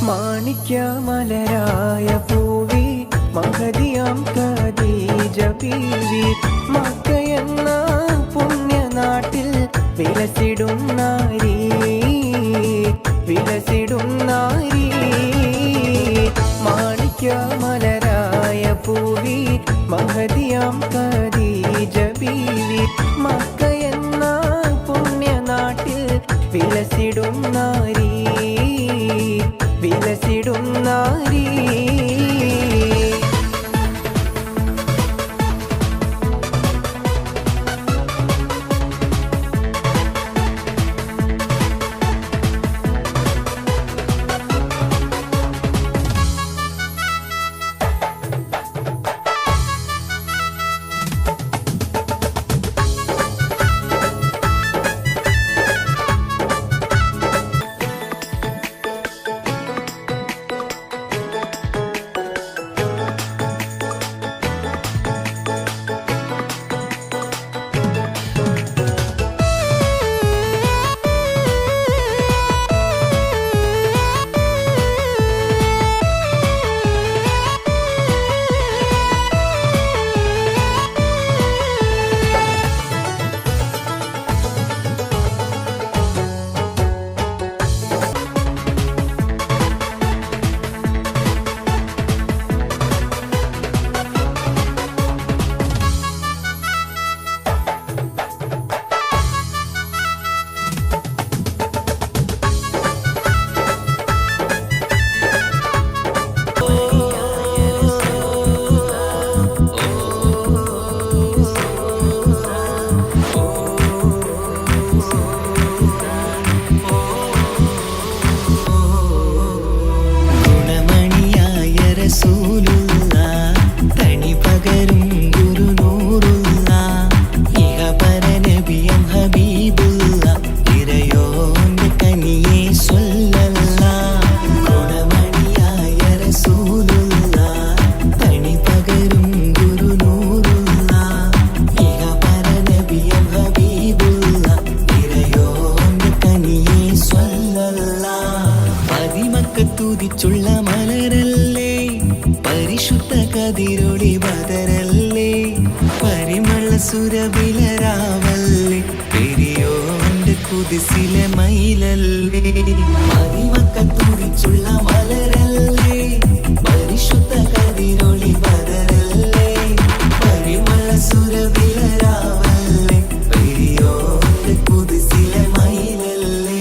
മാണിക്യമലരായ പൂവി മഹദിയാം ഖദീജ ബീവി മക്കയെന്ന പുണ്യനാട്ടിൽ വിലസിടും നാരി മാണിക്യമലരായ പൂവി മഹദിയാം ഖദീജ ബീവി മക്കയെന്ന പുണ്യനാട്ടിൽ വിലസിടും നാരി തുതിച്ചുള്ള മലരല്ലേ പരിശുദ്ധ കതിരൊളി ബദരല്ലേ പരിമള സുരബിലരാവല്ലേ പെരിയോന്റെ കുതിസിലെ മയിലല്ലേ മതിമക്ക തുതിച്ചുള്ള മലരല്ലേ പരിശുദ്ധ കതിരൊളി ബദരല്ലേ പരിമള സുരബിലരാവല്ലേ പെരിയോന്റെ കുതിസിലെ മയിലല്ലേ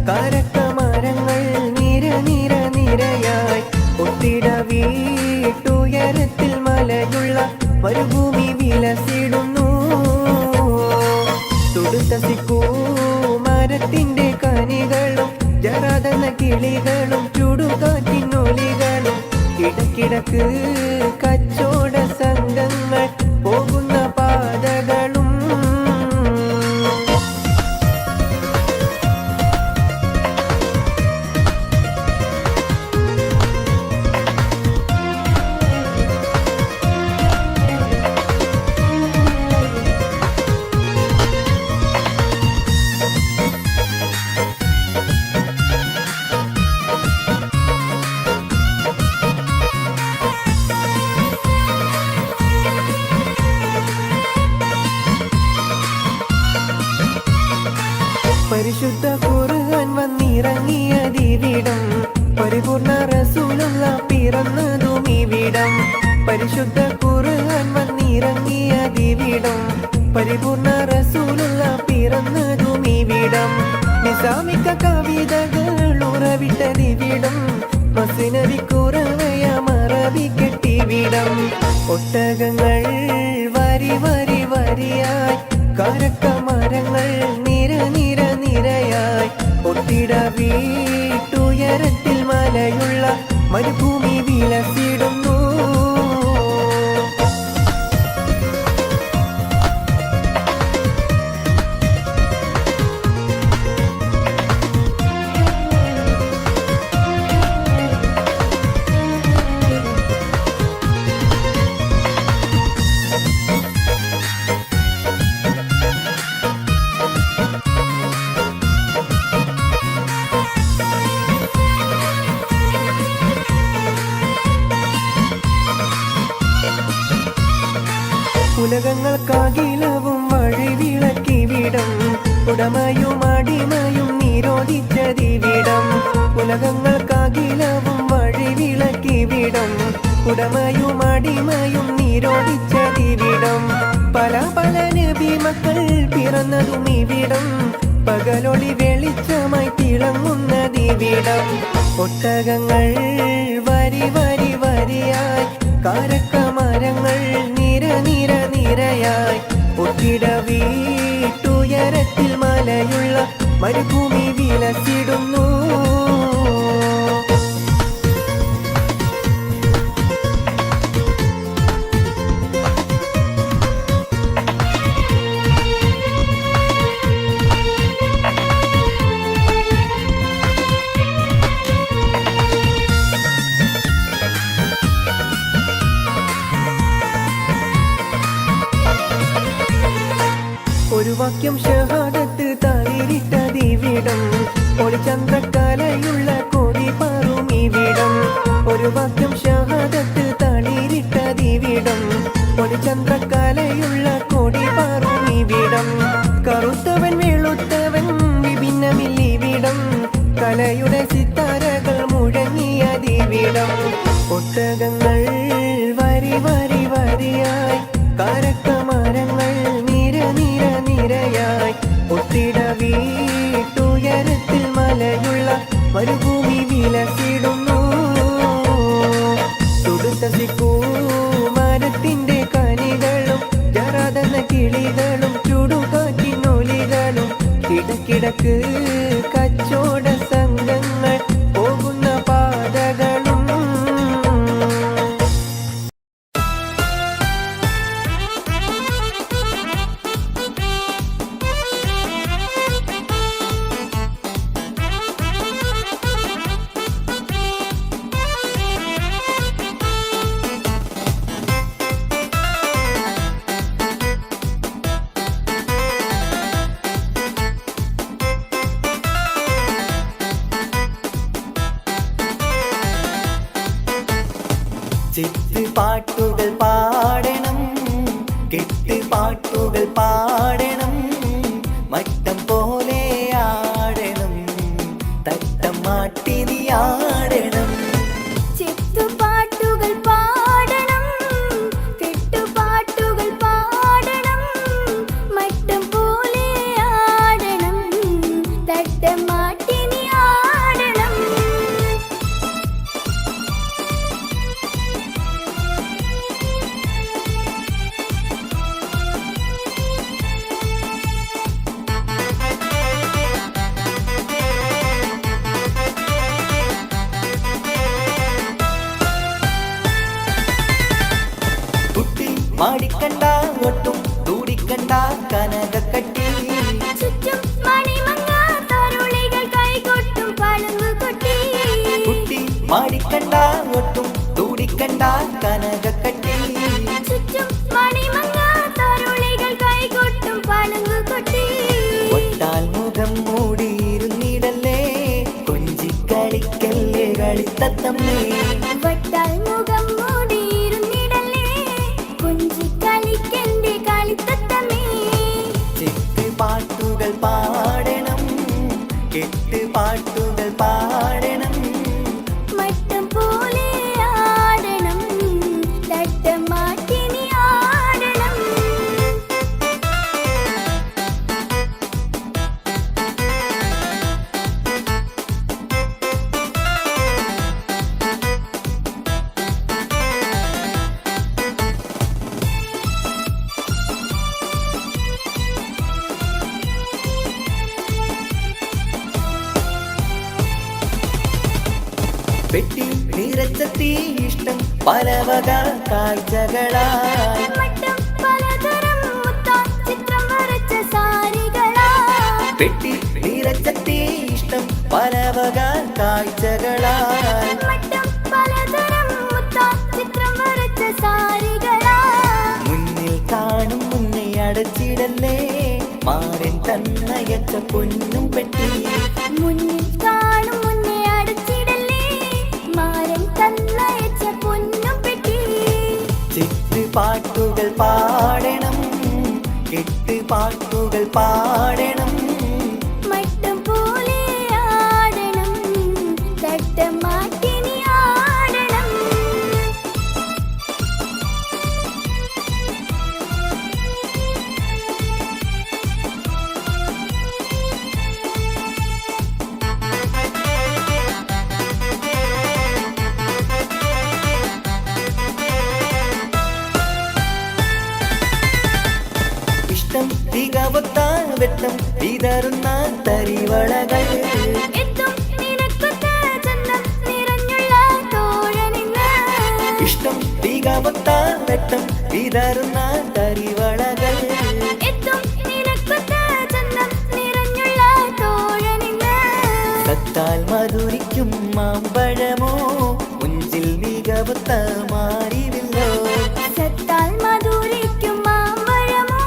കാരക്കമരങ്ങൾ നിര നിര നിരയായി ഒത്തിട വീട്ടുയരത്തിൽ മലയുള്ള മരുഭൂമി വിലസിടുന്നു. തുടുത്ത സിക്കൂ മരത്തിന്റെ കനികളും ജറാതന കിളികളും ചുടുകാറ്റിനൊലികളും ഇടക്കിടക്ക് കച്ചോട സംഘങ്ങൾ പോകുന്ന പാതകളും പരിശുദ്ധ ഖുർആൻ വന്നിറങ്ങിയതിവിടം പരിപൂർണ റസൂലുള്ള പിറന്നതും ഇവിടം. പരിശുദ്ധ ഖുർആൻ വന്നിറങ്ങിയതിവിടം പരിപൂർണ റസൂലുള്ള പിറന്നതും ഇവിടം. നിസാമിക കവിതകൾ ഉറവിട്ടതിവിടം മസ്നവി കുറവയ മറവി കെട്ടിവിടം. ഒട്ടകങ്ങൾ വരി വരി വരിയായി കാരക്കമരങ്ങൾ നിര നിര നിരയായി ഒത്തിട വീട്ടുയരത്തിൽ മലയുള്ള മരുഭൂമി വിലസിടുന്നു. ഉലകങ്ങൾക്കാകിലവും വഴിവിളക്കിവിടം ഉടമയും അടിമയും നിരോധിച്ചതിവിടം. ഉലകങ്ങൾക്കാകിലവും വഴിവിളക്കിവിടം ഉടമയും അടിമയും നിരോധിച്ചതിവിടം. പല പല നബി മക്കൾ പിറന്നതും ഇവിടം പകലൊളി വെളിച്ചമായി തിളങ്ങുന്നതിവിടം. ഒട്ടകങ്ങൾ വരി വരി വരിയായി കാരക്കമരങ്ങൾ നിര നിര നിരയായി ഒത്തിട വീട്ടുയരത്തിൽ മലയുള്ള മരുഭൂമി വിലസിടുന്നു. ഒരു വാക്യം ഷഹാദത്ത് താരിട്ടതിവിടം ഒളിചന്ദ്രക്കലയുള്ള കൊടി പാറും ഇവിടം. ഒരു വാക്യം ഷഹാദത്ത് താളിരിട്ടതിവിടം ഒളിചന്ദ്രക്കലയുള്ള കൊടി പാറും ഇവിടം. കറുത്തവൻ വെളുത്തവൻ വിഭിന്നമില്ലിവിടം കലയുടെ സിത്താരകൾ മുഴങ്ങിയതിവിടം. ഒട്ടകങ്ങൾ വരി വരി വരിയായി കാരക്കമരങ്ങൾ നിര നിര നിരയായി ഒത്തിട വീട്ടുയരത്തിൽ മലയുള്ള മരുഭൂമി വിലസിടുന്നു. തുടുത്ത സിക്കൂ മരത്തിന്റെ കനികളും ജറാതന കിളികളും ചുടുകാറ്റിനൊലികളും ഇടക്കിടക്ക് കച്ചോട സംഘങ്ങൾ പോകുന്ന പാതകളും. ചെത്ത് പാട്ടുകൾ പാടണം, കെട്ട് പാട്ടുകൾ പാടണം, മട്ടം പോലെ ആടണം, തട്ടം മാട്ടിനി ആടണം. ചെത്തുപാട്ടുകൾ പാടണം, കെട്ടുപാട്ടുകൾ പാടണം, മട്ടം പോലെ ആടണം, തട്ടം മാട്ടിനി മാടിക്കണ്ട ഒട്ടും തൂടിക്കണ്ട കനകക്കട്ടി ചുറ്റും മണിമങ്ങ തരുളികൾ കൈകൊട്ടും പളുങ്കുകൊട്ടി കുട്ടി മാടിക്കണ്ട ഒട്ടും തൂടിക്കണ്ട കനകക്കട്ടി ചുറ്റും മണിമങ്ങ തരുളികൾ കൈകൊട്ടും പളുങ്കുകൊട്ടി ഒട്ടാൽ മുഖം മൂടിയിരുന്നിടല്ലേ കൊഞ്ചിക്കളിക്കല്ലേ കളിത്തത്തമ്മേ വട്ടാൽ മുഖം മൂടിയിരുന്നിടല്ലേ കുഞ്ചിക്കളിക്കെന്റെ കളിത്തത്തമേ ചെത്ത് പാട്ടുകൾ പാടണം കെട്ട് പാട്ടുകൾ പാടണം മട്ടം പോലെ ആടണം തട്ടമാട്ടിനി ആടണം പെട്ടി നിറച്ചെത്തി ഇഷ്ടം പലവക കാഴ്ചകളായി മട്ടം പലതരം മുത്താൻ ചിത്രം വരച്ച സാരികളാ പെട്ടി നിറച്ചെത്തി ഇഷ്ടം പലവക കാഴ്ചകളായി മട്ടം പലതരം മുത്താൻ ചിത്രം വരച്ച സാരികളാ മുന്നിൽ കാണും മുന്നേ അടച്ചിടല്ലേ മാരൻ തന്നയച്ച പൊന്നും പെട്ടി മുന്നിൽ കാണും മുന്നേ അടച്ചിടല്ലേ മാരൻ തന്നയച്ച പൊന്നും പെട്ടി ചെത്ത് പാട്ടുകൾ പാടണം കെട്ട് പാട്ടുകൾ പാടണം മട്ടം പോലെ ആടണം തട്ടമാട്ടിനി ആടണം ഇഷ്ടം തികവത്ത വെട്ടം വിതറുന്ന തരിവളകൾ എത്തും നിനക്കൊത്ത ചന്തം നിറഞ്ഞുള്ള തോഴനിന്ന് ഇഷ്ടം തികവത്ത വെട്ടം വിതറുന്ന തരിവളകൾ എത്തും നിനക്കൊത്ത ചന്തം നിറഞ്ഞുള്ള തോഴനിന്ന് സത്താൽ മധുരിക്കും മാമ്പഴമോ മുഞ്ചിൽ മികവത്ത മാറിവില്ലോ സത്താൽ മധുരിക്കും മാമ്പഴമോ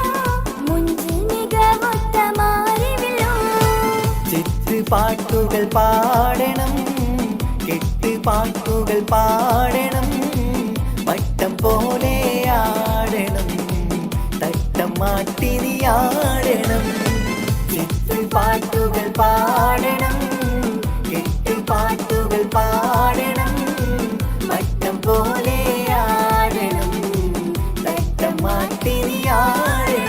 മുഞ്ചിൽ മികവൊത്ത മാറിവില്ലോ ചെത്ത് പാട്ടുകൾ പാടണം കെട്ട് പാട്ടുകൾ പാടണം മട്ടം പോലെ ആടണം തട്ടം മാട്ടിനി ആടണം ചെത്ത് പാട്ടുകൾ പാടണം കെട്ട് പാട്ടുകൾ പാടണം മട്ടം പോലെ ആടണം തട്ടം മാട്ടിനി ആടണം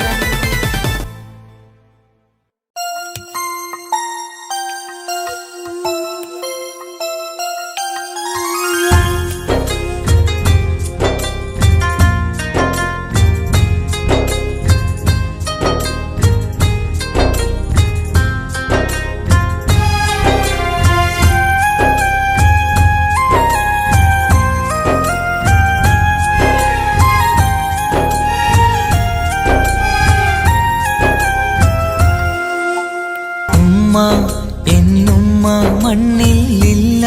എന്നുമ്മ മണ്ണിലില്ല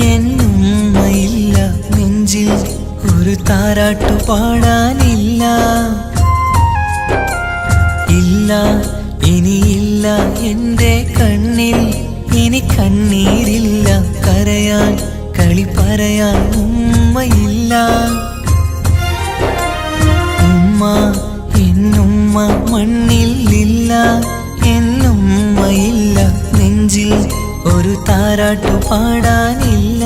എന്നുമ്മയില്ല നെഞ്ചിൽ ഒരു താരാട്ടു പാടാനില്ല ഇല്ല ഇനിയില്ല എൻ്റെ കണ്ണിൽ ഇനി കണ്ണീരില്ല കരയാൻ കളി പറയാൻ ഉമ്മയില്ല ഉമ്മ എന്നുമ്മ മണ്ണിലില്ല എന്നുമ്മയില്ല നെഞ്ചിൽ ഒരു താരാട്ടു പാടാനില്ല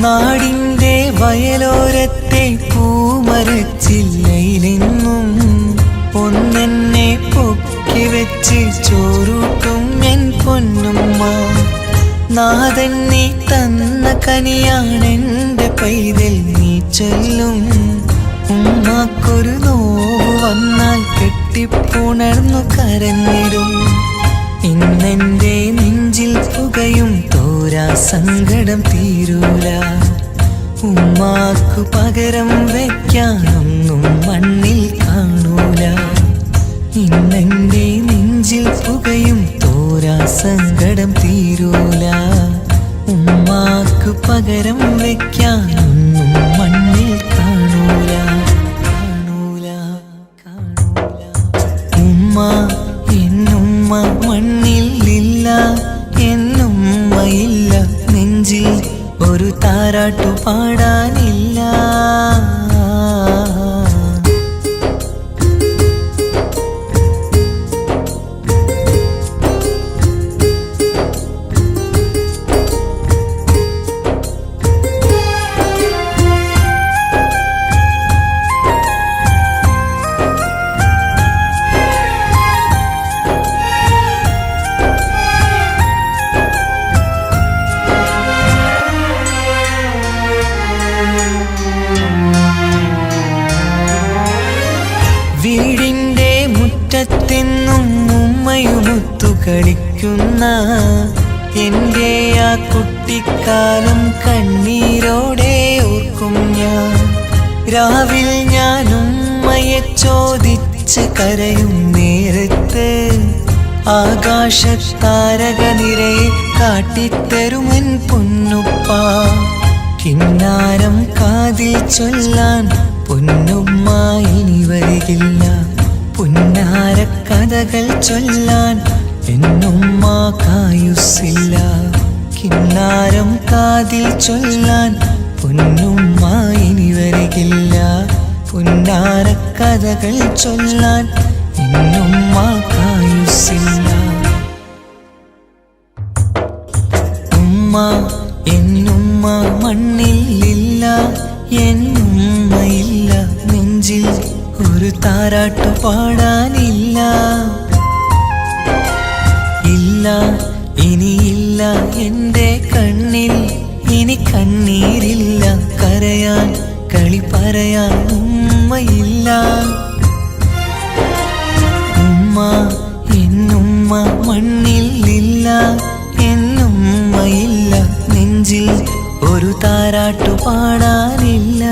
നാടിൻ്റെ വയലോരത്തെ പൂമരച്ചില്ലയിലെന്നും ഒന്നെന്നെ പൊക്കി വെച്ച് ചോറൂട്ടും എൻ പൊന്നുമ്മ. നാഥൻ നീ തന്ന കനിയാണെന്റെ പൈതൽ നീ ചൊല്ലും. ഉമ്മാക്കൊരു നോവ് വന്നാൽ കെട്ടിപ്പുണർന്നു കരഞ്ഞിടും. ഇന്നെന്റെ നെഞ്ചിൽ പുകയും തോരാ സങ്കടം തീരൂല. ഉമ്മാക്കു പകരം വയ്ക്കാനൊന്നും മണ്ണിൽ കാണൂല. ഇന്നെന്റെ നെഞ്ചിൽ പുകയും തോരാ സങ്കടം തീരൂല. ഉമ്മാക്കു പകരം വയ്ക്കാനൊന്നും മണ്ണിൽ കാണൂല. കാണൂല കാണൂല. ഉമ്മ എന്നുമ്മ മണ്ണിലില്ല, എന്നുമ്മയില്ല നെഞ്ചിൽ ഒരു താരാട്ടു പാടാനില്ല. വീടിൻ്റെ മുറ്റത്തെന്നും ഉമ്മയുമൊത്തു കളിക്കുന്ന എൻ്റെ ആ കുട്ടിക്കാലം കണ്ണീരോടെ ഓർക്കും ഞാൻ. രാവിൽ ഞാൻ ഉമ്മയെ ചോദിച്ച് കരയും നേരത്ത് ആകാശത്താരക നിരയെ കാട്ടിത്തരുമൻ പൊന്നുപ്പ. കിന്നാരം കാതിൽ ചൊല്ലാൻ പൊന്നുമ്മ ഇനി വരികില്ല. പുന്നാര കഥകൾ ചൊല്ലാൻ എന്നുമ്മ കായുസ്സില്ല. കിന്നാരം കാതിൽ ചൊല്ലാൻ പൊന്നുമ്മ ഇനി വരികില്ല. പുന്നാര കഥകൾ ചൊല്ലാൻ എന്നുമ്മ കായുസ്സില്ല. ഉമ്മ എന്നുമ്മ മണ്ണിലില്ല, എന്നുമ്മയില്ല നെഞ്ചിൽ ഒരു താരാട്ടു പാടാനില്ല. ഇല്ല ഇനിയില്ല എൻ്റെ കണ്ണിൽ ഇനി കണ്ണീരില്ല. കരയാൻ കളി പറയാൻ ഉമ്മയില്ല. ഉമ്മ എന്നുമ്മ മണ്ണിലില്ല, എന്നുമ്മയില്ല നെഞ്ചിൽ ഒരു താരാട്ടു പാടാനില്ല.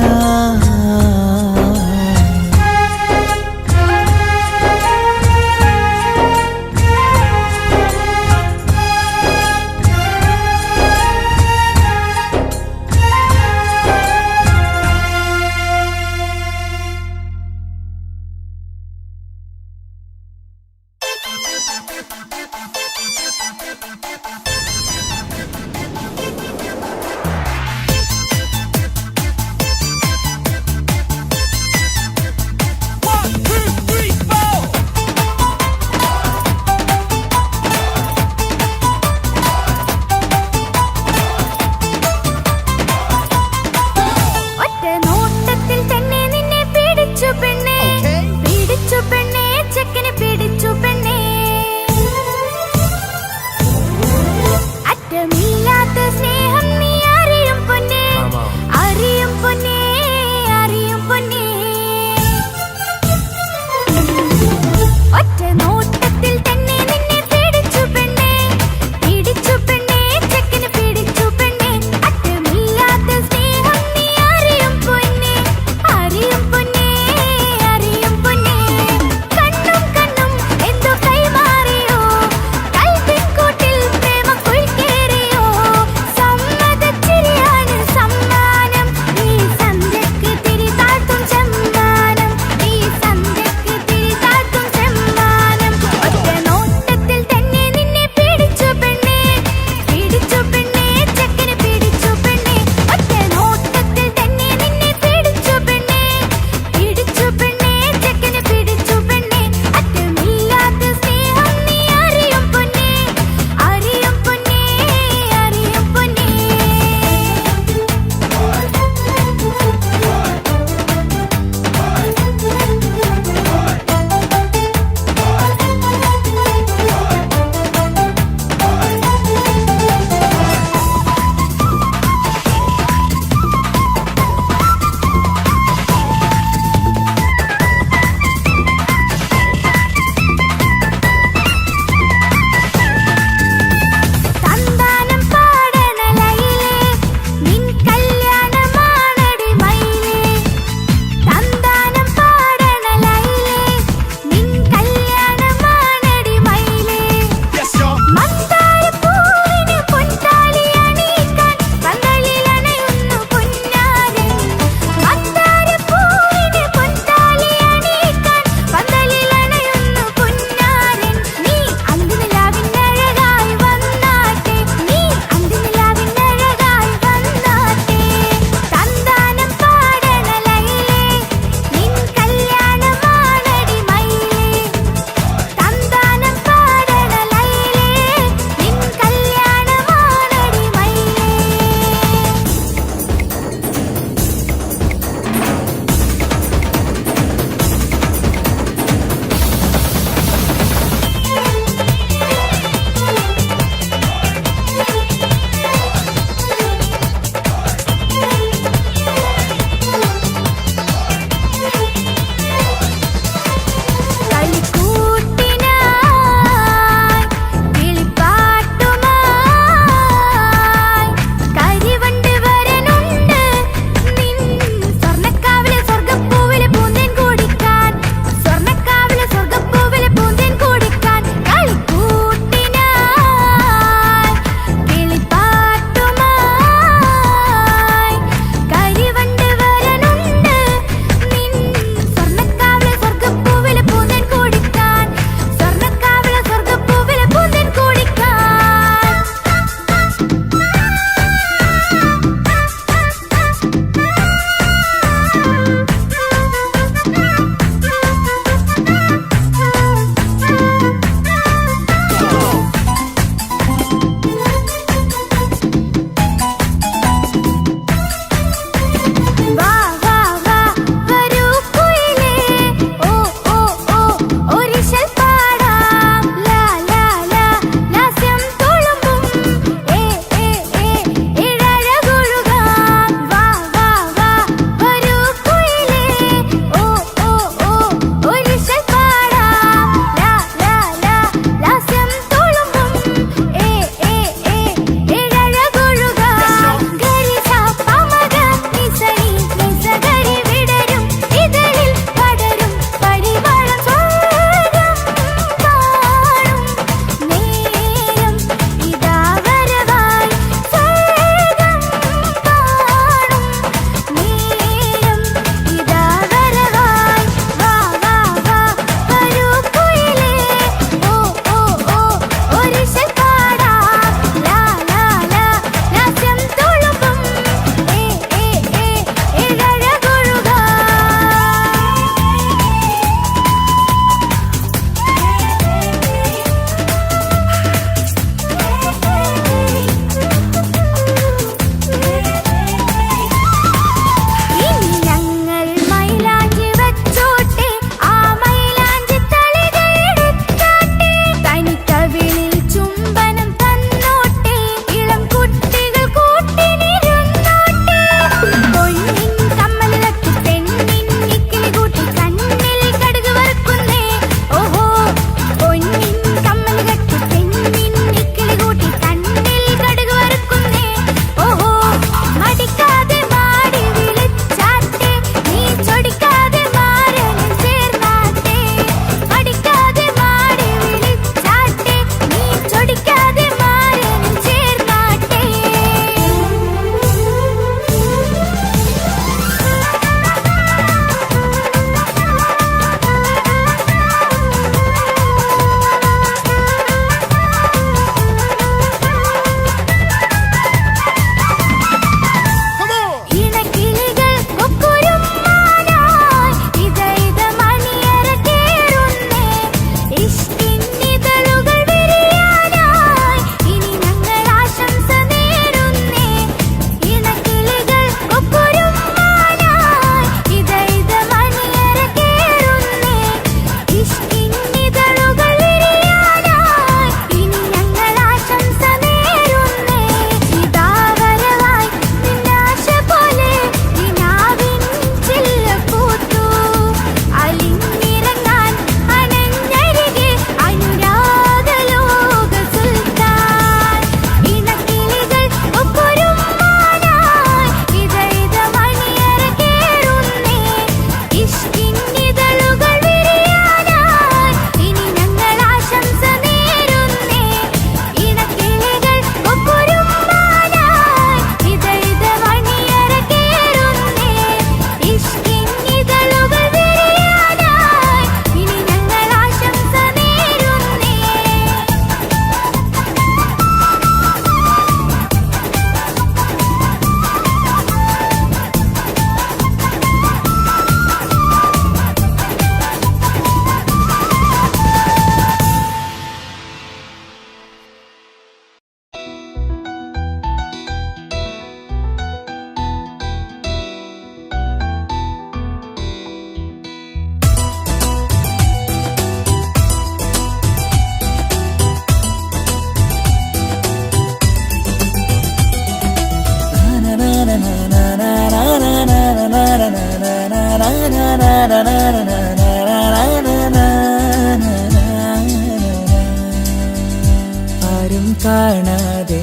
ആരും കാണാതെ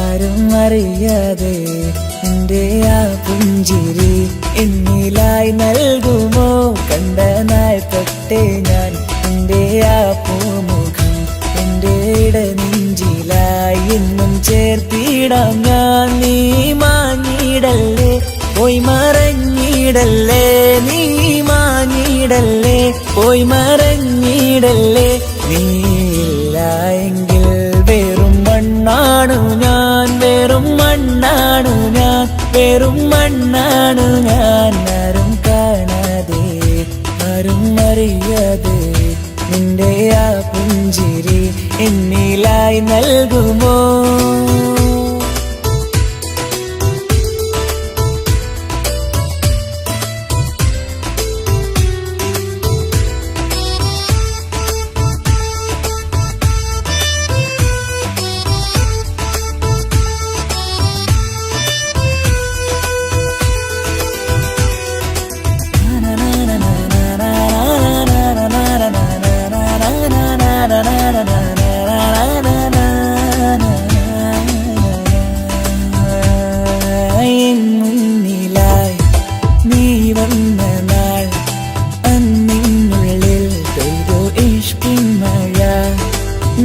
ആരും അറിയാതെ എൻ്റെ ആ പുഞ്ചിരി എന്നിലായി നൽകുമോ? കണ്ട നാൾ തൊട്ടേ ഞാൻ എൻ്റെ ആ പൂമുഖം എൻ്റെ ഇടനെഞ്ചിലായി എന്നും ചേർത്തിടാം ഞാൻ. നീ മാഞ്ഞിടല്ലേ, പോയി മറഞ്ഞിടല്ലേ, നീ മാഞ്ഞിടല്ലേ, പോയി മറഞ്ഞിടല്ലേ. നീയില്ല എങ്കിൽ വെറും മണ്ണാണു ഞാൻ, വെറും മണ്ണാണു ഞാൻ, വെറും മണ്ണാണു ഞാൻ. ആരും കാണാതെ ആരും അറിയാതെ നിന്റെ ആ പുഞ്ചിരി എന്നിലായി നൽകുമോ? മുന്നിലായി നീ വന്ന നാൾ അന്നിനുള്ളിൽ പെയ്തു ഇഷ്കിൻ മഴ.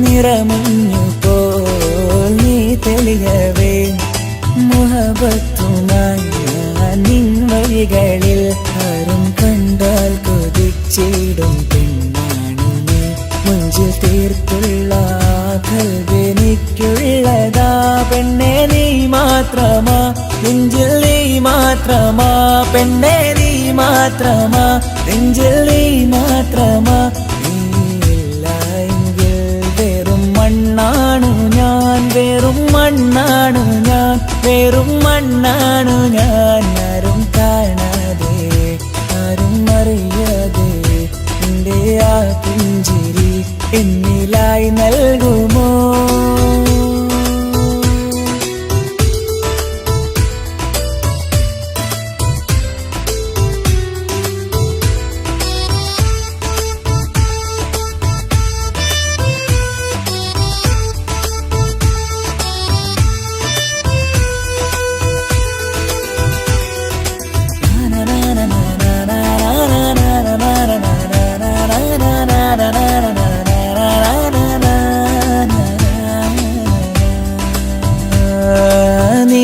നിറമഞ്ഞു പോൽ നീ തെളിയവേ മുഹബത്തുമായി ഞാൻ നിൻ വഴികളിൽ. ആരും കണ്ടാൽ കൊതിച്ചിടും പെണ്ണാണു നീ, മുഞ്ചിൽ തീർത്തുള്ള കൽവെനിക്കുള്ളതാ. പെണ്ണെ നീ മാത്രമാ, നെഞ്ചിൽ നീ മാത്രമാ, പെണ്ണെ നീ മാത്രമാ, നെഞ്ചിൽ നീ മാത്രമാ. നീയില്ല എങ്കിൽ വെറും മണ്ണാണു ഞാൻ, വെറും മണ്ണാണു ഞാൻ, വെറും മണ്ണാണു ഞാൻ. ആരും കാണാതെ ആരും അറിയാതെ നിന്റെ ആ പുഞ്ചിരി എന്നിലായി നൽകുമോ?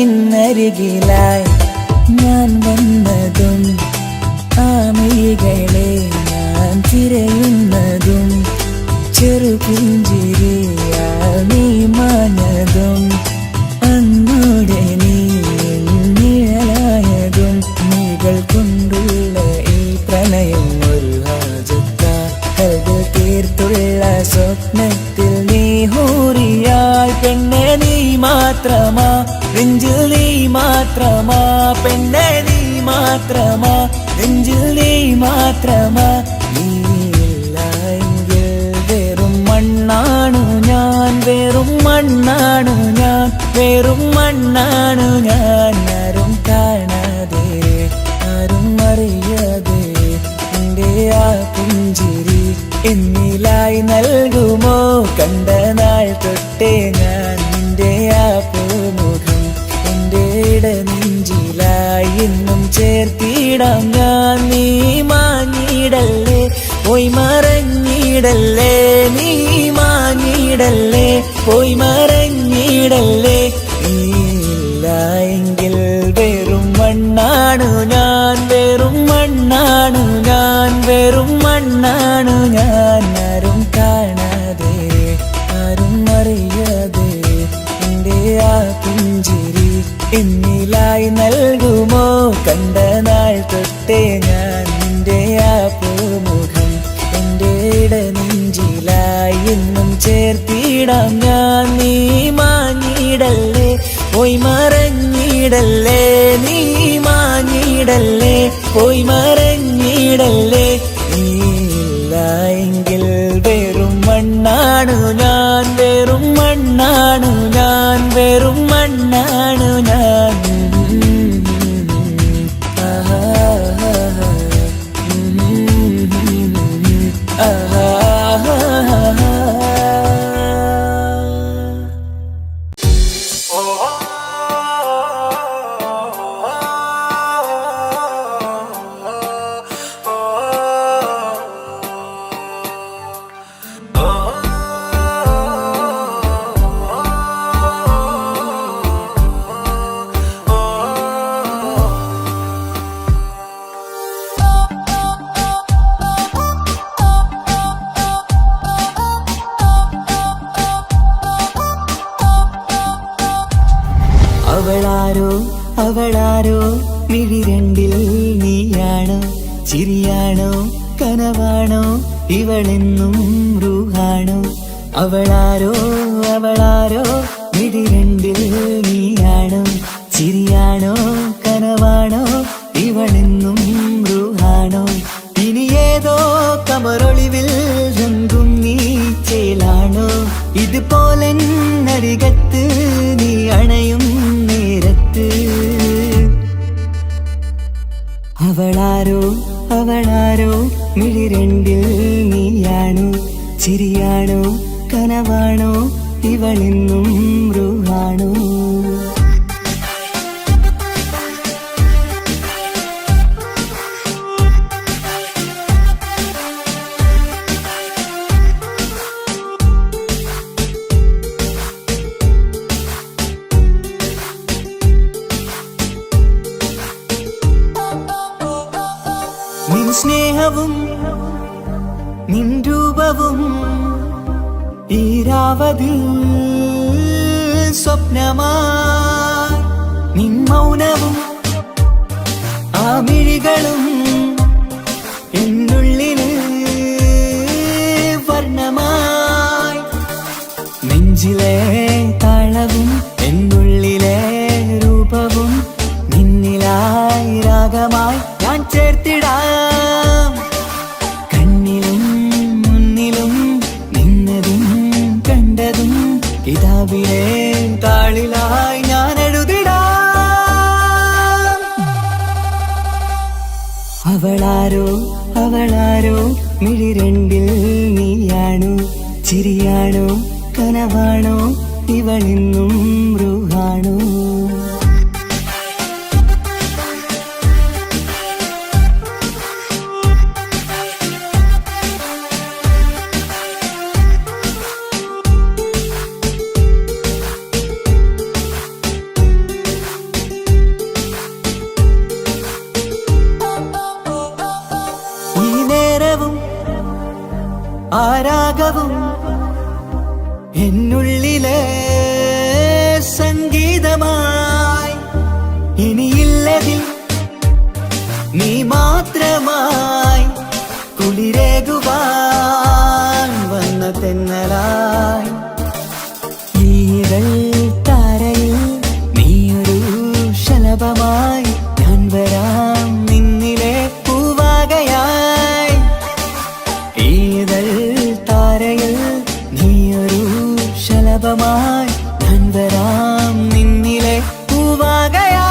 നിന്നരികിലായി ഞാൻ വന്നതും ആമികളെ ഞാൻ തിരയുന്നതും ചെറുപുഞ്ചിരിയാൽ നീ മാഞ്ഞതും അന്നോടെ നീ നിഴലായതും നീകൾ കൊണ്ടുള്ള ഈ പ്രണയം ഒരു ഹാജത്ത കൽബിൽ തീർത്തുള്ള സ്വപ്നത്തിൽ നീ ഹൂറിയായി. പെണ്ണെ നീ മാത്രമാ, നെഞ്ചിൽ നീ മാത്രമാ, പെണ്ണെ നീ മാത്രമാ, നെഞ്ചിൽ നീ മാത്രമാ. നീയില്ല എങ്കിൽ വെറും മണ്ണാണു ഞാൻ, വെറും മണ്ണാണു ഞാൻ, വെറും മണ്ണാണു ഞാൻ. ആരും കാണാതെ ആരും അറിയാതെ നിന്റെ ആ പുഞ്ചിരി എന്നിലായി നൽകുമോ? കണ്ട നാൾ തൊട്ടേ ഞാൻ നിന്റെ ആ പൂമുഖം എൻ്റെ ഇടനെഞ്ചിലായി എന്നും ചേർത്തിടാം ഞാൻ. നീ മാഞ്ഞിടല്ലേ, പോയി മറഞ്ഞിടല്ലേ, നീ മാഞ്ഞിടല്ലേ, പോയി മറഞ്ഞിടല്ലേ. നീയില്ല എങ്കിൽ വെറും മണ്ണാണു ഞാൻ, വെറും മണ്ണാണു ഞാൻ, വെറും മണ്ണാണു ഞാൻ. ആരും കാണാതെ ആരും അറിയാതെ നിന്റെ ആ പുഞ്ചിരി എന്നിലായി നൽകുമോ? കണ്ട നാൾ തൊട്ടേ ഞാൻ നിന്റെ ആ പൂമുഖം എൻ്റെ ഇടനെഞ്ചിലായി എന്നും ചേർത്തിടാം ഞാൻ. നീ മാഞ്ഞിടല്ലേ, പോയി മറഞ്ഞിടല്ലേ, നീ മാഞ്ഞിടല്ലേ, പോയി മറഞ്ഞിടല്ലേ. നീയില്ല എങ്കിൽ വെറും മണ്ണാണു ഞാൻ, വെറും മണ്ണാണു ഞാൻ, വെറും മണ്ണാണു ഞാൻ. അവളാരോ അവളാരോ മിഴി രണ്ടിൽ നീയാണോ ചിരിയാണോ കനവാണോ ഇവളെന്നും റൂഹാണോ അവളാരോ അവളാരോ മിഴി രണ്ടിൽ നീയാണോ ചിരിയാണോ കനവാണോ ഇവളെന്നും റൂഹാണോ ഇനി ഏതോ കമറൊളിവിൽ രംഗും നീ ചേലാണോ ഇതുപോലെ നരികത്ത് നീ അണയും നേരത്ത് അവളാരോ അവളാരോ മിഴി രണ്ടിൽ നീയാണോ ചിരിയാണോ കനവാണോ ഇവളെന്നും റൂഹാണോ നിൻ സ്നേഹവും നിൻ രൂപവും ഈരാവതിൽ സ്വപ്നമായി നിൻ മൗനവും ആ മിഴികളും എന്നുള്ളില് വർണ്ണമായി നെഞ്ചിലെ താളവും എന്നുള്ളിലെ രൂപവും നിന്നിലായി രാഗമായി ഞാൻ ചേർത്തിടാം കണ്ണിലും മുന്നിലും നിന്നതും കണ്ടതും കിതാബിലെ താളിലായി ഞാൻ എഴുതിടാം അവളാരോ അവളാരോ മിഴി രണ്ടിൽ നീയാണോ ചിരിയാണോ കനവാണോ ഇവളെന്നും റൂഹാണോ ആരാഗവും എന്നുള്ളിലെ സംഗീതമായി ഇനിയില്ലതിൽ നീ മാത്രമായി കുളിരേകുവാൻ വന്ന തെന്നലായി ഈതൾ താരയിൽ നീയൊരു ശലഭമായി ഞാൻ വരാം നിന്നിലെ പൂവാകയായി ഈതൾ താരയിൽ നീയൊരു ശലഭമായി ഞാൻ വരാം നിന്നിലെ പൂവാകയായി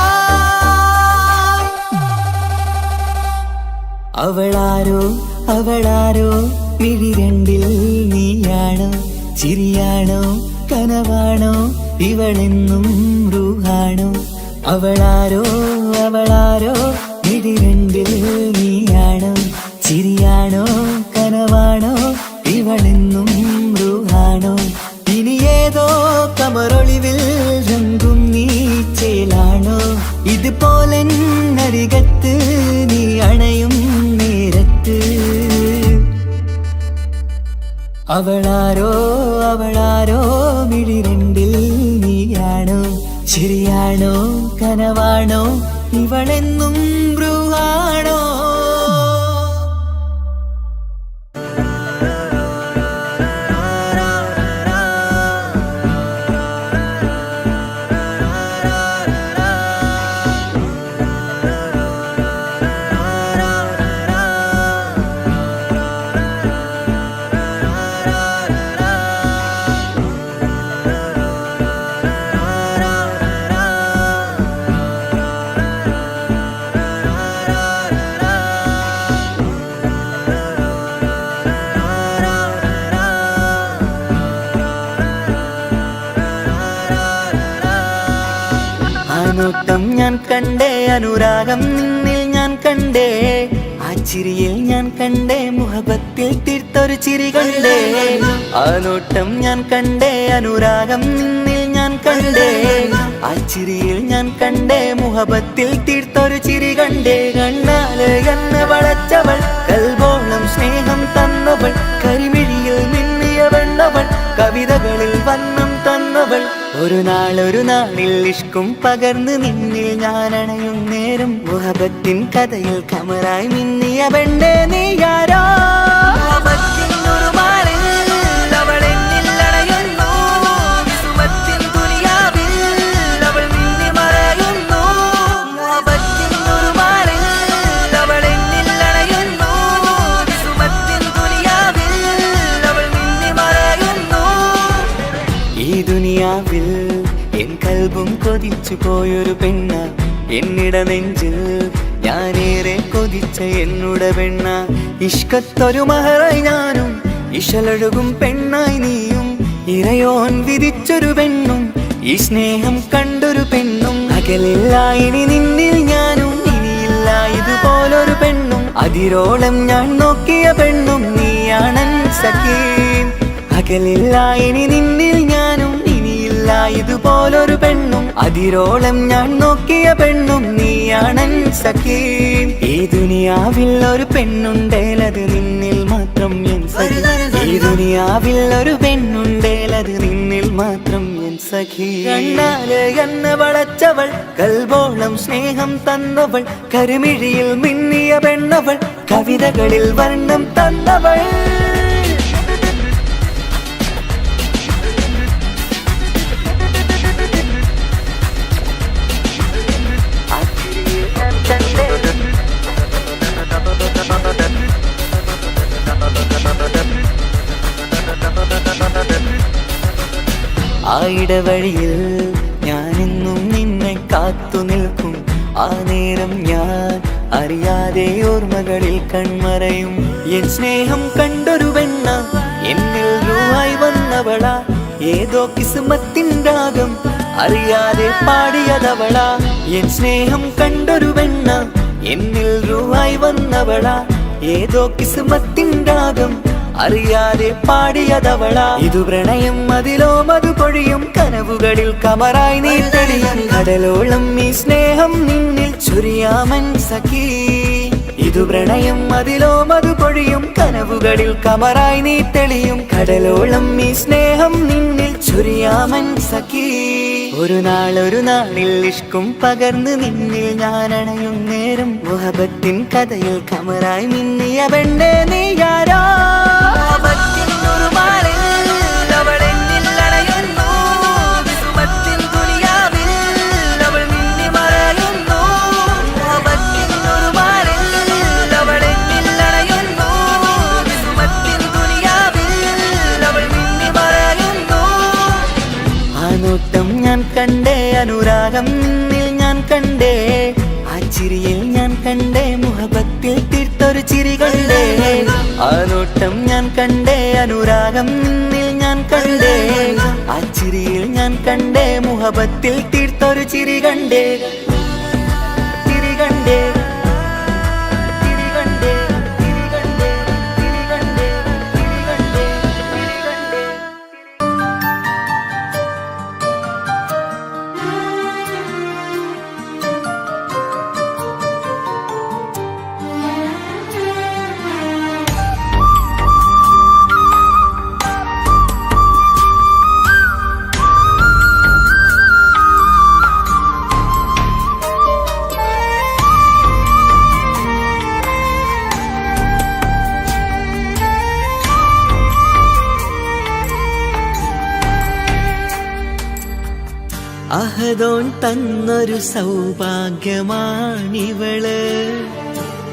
അവളാരോ അവളാരോ മിഴി രണ്ടിൽ നീയാണോ ചിരിയാണോ കനവാണോ ഇവളെന്നും റൂഹാണോ അവളാരോ അവളാരോ മിഴി രണ്ടിൽ നീയാണോ ചിരിയാണോ കനവാണോ ഇവളെന്നും റൂഹാണോ ഇനി ഏതോ കമറൊളിവിൽ രംഗും നീ ചേലാണോ ഇതുപോലെ നരികത്ത് നീ അണയും നേരത്ത് അവളാരോ അവളാരോ മിഴി രണ്ടിൽ നീയാണോ ശരിയാണോ കനവാണോ ഇവളെന്നും ബ്രൂഹാണോ നോട്ടം ഞാൻ കണ്ടേ അനുരാഗം നിന്നിൽ ഞാൻ കണ്ടേ ആ ചിരിയിൽ ഞാൻ കണ്ടേ മുഹബത്തിൽ തീർത്തൊരു ചിരി കണ്ടേ ആ നോട്ടം ഞാൻ കണ്ടേ അനുരാഗം നിന്നിൽ ഞാൻ കണ്ടേ ആ ചിരിയിൽ ഞാൻ കണ്ടേ മുഹബത്തിൽ തീർത്തൊരു ചിരി കണ്ടേ കണ്ണാല് എന്നെ വളച്ചവൾ കൽബോളം സ്നേഹം തന്നവൾ കരിമിഴിയിൽ മിന്നിയ വെണ്ണവൾ കവിതകളിൽ വന്നം തന്നവൾ ഒരു നാളിൽ ഇഷ്കും പകർന്ന് നിന്നിൽ ഞാൻ അണയും നേരം മുഹബത്തിൻ കഥയിൽ കമറായി മിന്നിയ പെണ്ണേ നീയാരോ എൻ കൽബും കൊതിച്ചു പോയൊരു പെണ്ണ എന്നിട നെഞ്ചിൽ ഞാനേറെ കൊതിച്ച എന്നുട പെണ്ണ ഇഷ്കത്തൊരു മഹറായി ഞാനും ഇശലൊഴുകും പെണ്ണായി നീയും ഇറയോൻ വിധിച്ചൊരു പെണ്ണും ഈ സ്നേഹം കണ്ടൊരു പെണ്ണും അകലില്ല ഇനി നിന്നിൽ ഞാനും ഇനിയില്ല ഇതുപോലൊരു പെണ്ണും അതിരോളം ഞാൻ നോക്കിയ പെണ്ണും നീയാണൻ സഖീ അകലില്ല ഇനി നിന്നിൽ ഞാനും ഇതുപോലൊരു പെണ്ണും അതിരോളം ഞാൻ നോക്കിയ പെണ്ണും നീയാണൻ സഖീ ഈ ദുനിയാവിൽ ഒരു പെണ്ണുണ്ടേലത് നിന്നിൽ മാത്രം എൻ സഖി ഈ ദുനിയാവിൽ ഒരു പെണ്ണുണ്ടേലത് നിന്നിൽ മാത്രം എൻ സഖി കണ്ണാലെ എന്നെ വളച്ചവൾ കൽബോളം സ്നേഹം തന്നവൾ കരുമിഴിയിൽ മിന്നിയ പെണ്ണവൾ കവിതകളിൽ വർണ്ണം തന്നവൾ ആ ഇടവഴിയിൽ ഞാനെന്നും നിന്നെ കാത്തു നിൽക്കും ആ നേരം ഞാൻ അറിയാതെ ഓർമ്മകളിൽ കൺമറയും എൻ സ്നേഹം കണ്ടൊരു പെണ്ണ എന്നിൽ രൂപായി വന്നവള ഏതോ കിസ്മത്തിൻ രാഗം അറിയാതെ പാടിയതവള എൻ സ്നേഹം കണ്ടൊരു പെണ്ണ എന്നിൽ രൂപായി വന്നവള ഏതോ കിസ്മത്തിൻ രാഗം അറിയാതെ പാടിയതവള ഇതു പ്രണയം അതിലോ മധു പൊഴിയും കനവുകളിൽ കമറായി നീ തെളിയും കടലോളം ഈ സ്നേഹം നിന്നിൽ ചൊരിയാമൻ സഖീ ഇതു പ്രണയം അതിലോ മധു പൊഴിയും കനവുകളിൽ കമറായി നീ തെളിയും കടലോളം ഈ സ്നേഹം നിന്നിൽ ചൊരിയാമൻ സഖീ ഒരു നാളിൽ ഇഷ്കും പകർന്ന് നിന്നിൽ ഞാൻ അണയും നേരം മുഹബത്തിൻ കഥയിൽ കമറായി മിന്നിയ പെണ്ണേ നീയാരോ കണ്ടേ അനുരാഗം നിന്നിൽ ഞാൻ കണ്ടേ ആ ചിരിയിൽ ഞാൻ കണ്ടേ മുഹബത്തിൽ തീർത്തൊരു ചിരി കണ്ടേ ആ നോട്ടം ഞാൻ കണ്ടേ അനുരാഗം നിന്നിൽ ഞാൻ കണ്ടേ ആ ചിരിയിൽ ഞാൻ കണ്ടേ മുഹബത്തിൽ തീർത്തൊരു ചിരി കണ്ടേ ചിരി കണ്ടേ അഹദോൻ തന്നൊരു സൗഭാഗ്യമാണിവള്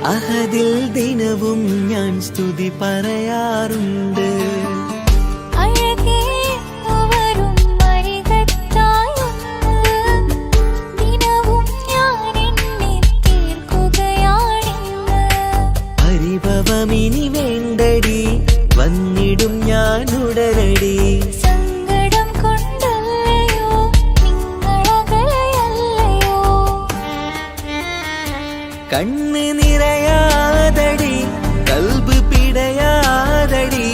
അഹദിൽ ദിനവും ഞാൻ സ്തുതി പറയാറുണ്ട് പരിഭവമിനി വേണ്ടടി വന്നിടും ഞാൻ ഉടനടി കണ്ണ് നിറയാതടി കൽബ് പിടയാതടി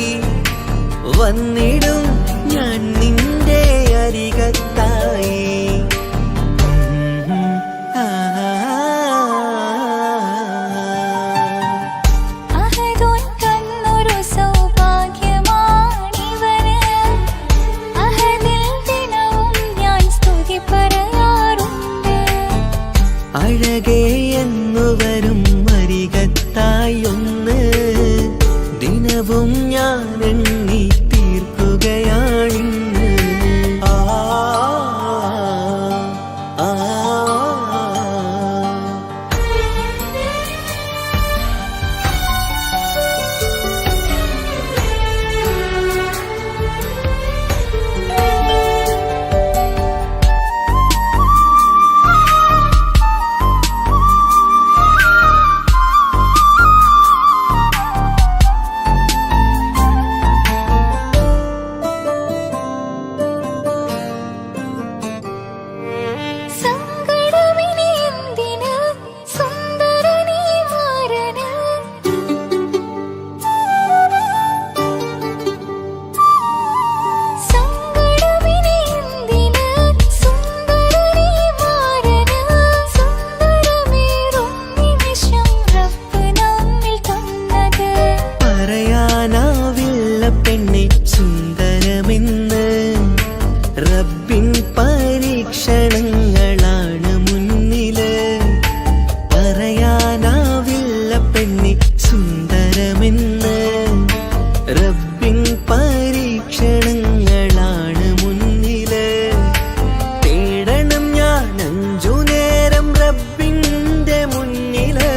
റബ്ബിൻ പരീക്ഷണങ്ങളാണ് മുന്നില്. പറയാനാവില്ല പെണ്ണി സുന്ദരമെന്ന്. റബ്ബിൻ പരീക്ഷണങ്ങളാണ് മുന്നില്. തേടണം ഞാൻ 5 നേരം റബ്ബിന്റെ മുന്നില്.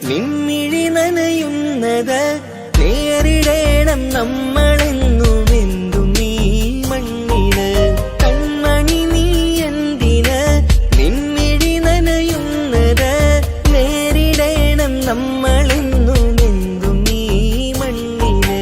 നിൻമിഴി നനയുന്നത് നേരിടേണം നമ്മളെന്നും എന്തും ഈ മണ്ണില്. കൺമണി നീ എന്തിന് നിൻമിഴി നനയുന്നത് നേരിടേണം നമ്മളെന്നും എന്തും ഈ മണ്ണില്.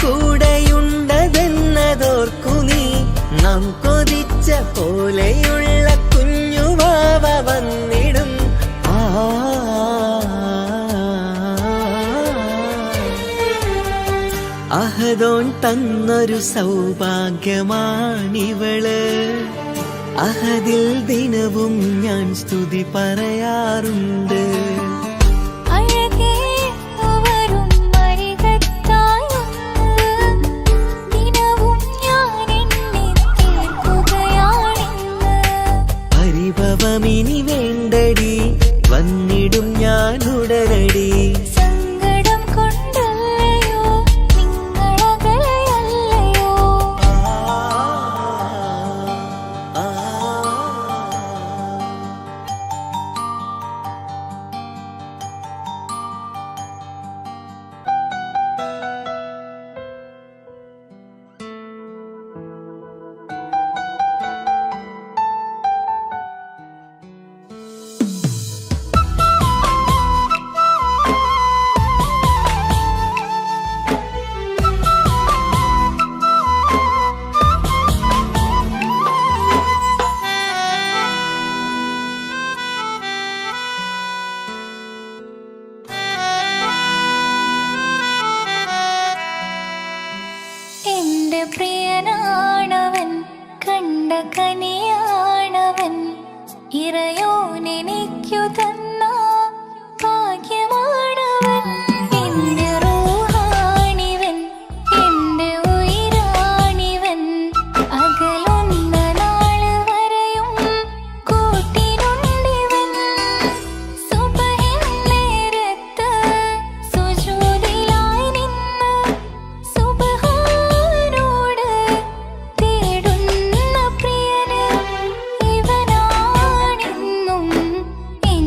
കൂടെയുണ്ടതെന്നതോർക്കു നീ. നാം കൊതിച്ച പോലെയുള്ള കുഞ്ഞുവാവ വന്നിടും. അഹദോൻ തന്നൊരു സൗഭാഗ്യമാണിവള്. അഹദിൽ ദിനവും ഞാൻ സ്തുതി പറയാറുണ്ട്. പരിഭവമിനി വേണ്ടടി വന്നിടും ഞാൻ ഉടനടി. സങ്കടം കൊണ്ടല്ലയോ നിങ്ങളകലയല്ലയോ. പ്രിയനാണവൻ കണ്ട കനിയാണവൻ ഇറയോനെനിക്കു തന്ന ഭാഗ്യമാണവൻ. എന്റെ റൂഹാണിവൻ എന്റെ ഉയിരാണിവൻ. അകലുന്ന നാള് വരെയും കൂട്ടിനുണ്ടിവൻ. സുബഹിൻ നേരത്ത് സുജൂദിലായി നിന്ന് സുബ്ഹാനോട് തേടുന്ന പ്രിയന് ഇവനാണെന്നും എൻ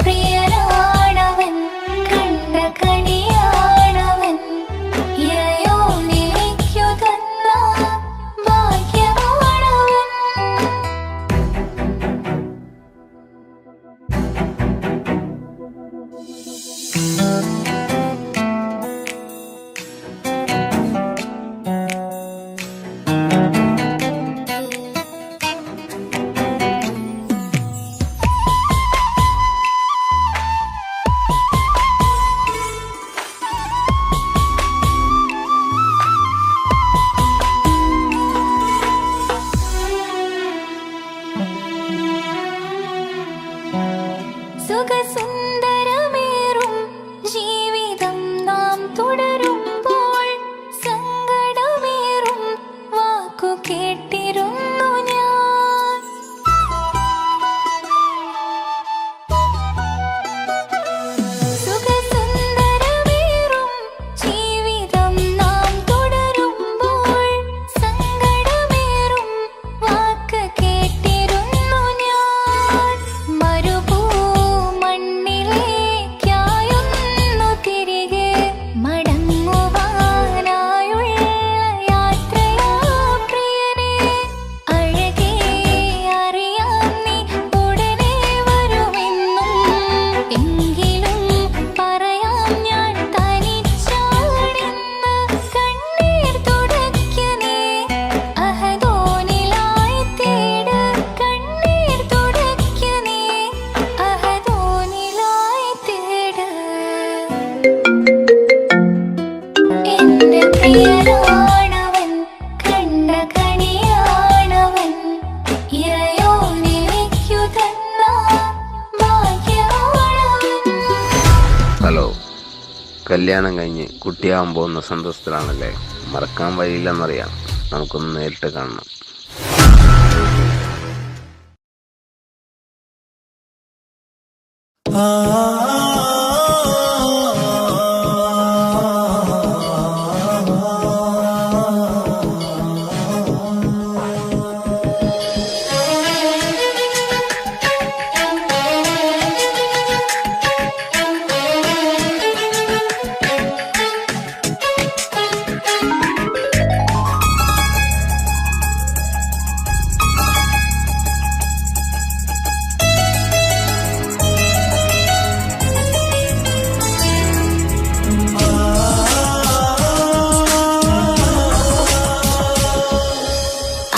പ്രിയനാണവൻ കണ്ട കണിയാണവൻ ഇറയോനിലേക്കു തന്ന ഭാഗ്യമാണവൻ. സുഖസുന്ദരമേറും ജീവിതം നാം തുടരുമ്പോൾ സങ്കടമേറും വാക്കു കേട്ടിരുന്നു ഞാൻ. സുഖസുന്ദരമേറും ജീവിതം നാം തുടരുമ്പോൾ സങ്കടമേറും വാക്ക് കേട്ടിരുന്നു ഞാൻ. മണ്ണിലേക്കായൊന്നു തിരികെ മടങ്ങുവാനായുള്ള യാത്രയാ പ്രിയനേ. അഴകേ അറിയാം നീ ഉടനെ വരുമെന്നും. എങ്കിലും പറയാം ഞാൻ തനിച്ചാണെന്ന്. കണ്ണീർ തുടയ്ക്ക നീ അഹദോനിലായി തേട്. കണ്ണീർ തുടയ്ക്ക നീ അഹദോനിലായി തേട്. എന്റെ പ്രിയനാണവൻ കണ്ട കണിയാണവൻ ഇറയോനിലേക്കു തന്ന ഭാഗ്യമാണവൻ. ഹലോ, കല്യാണം കഴിഞ്ഞ് കുട്ടിയാവാൻ പോകുന്ന സന്തോഷത്തിലാണല്ലേ? മറക്കാൻ വഴിയില്ലെന്നറിയാം. നമുക്കൊന്ന് നേരിട്ട് കാണണം.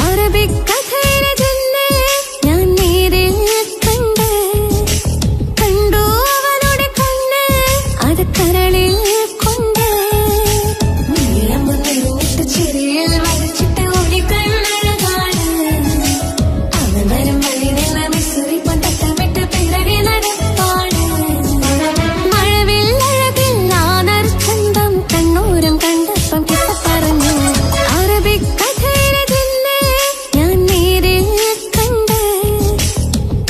അറബിക്കഥയിലെ ജന്നെ ഞാൻ നേരിൽ കണ്ട്. കണ്ടു അവളുടെ കണ്ണ് അത് കരളിൽ കൊണ്ട്. നീലമ്പ് നിറഞ്ഞിട്ട് ചിരിയിൽ വരച്ചിട്ട് ഒളി കണ്ണഴകാണ്. അവൻ വരും വഴി നിന്ന് മിസ്സുറിപ്പം തട്ടമിട്ട് പിറകെ നടപ്പാണ്. മഴവിൽ അഴകിൽ ആനർച്ചന്തം കണ്ണൂരം കണ്ടപ്പം കിട്ട പറഞ്ഞു. അറബിക്കഥയിലെ ജന്നെ ഞാൻ നേരിൽ കണ്ട്.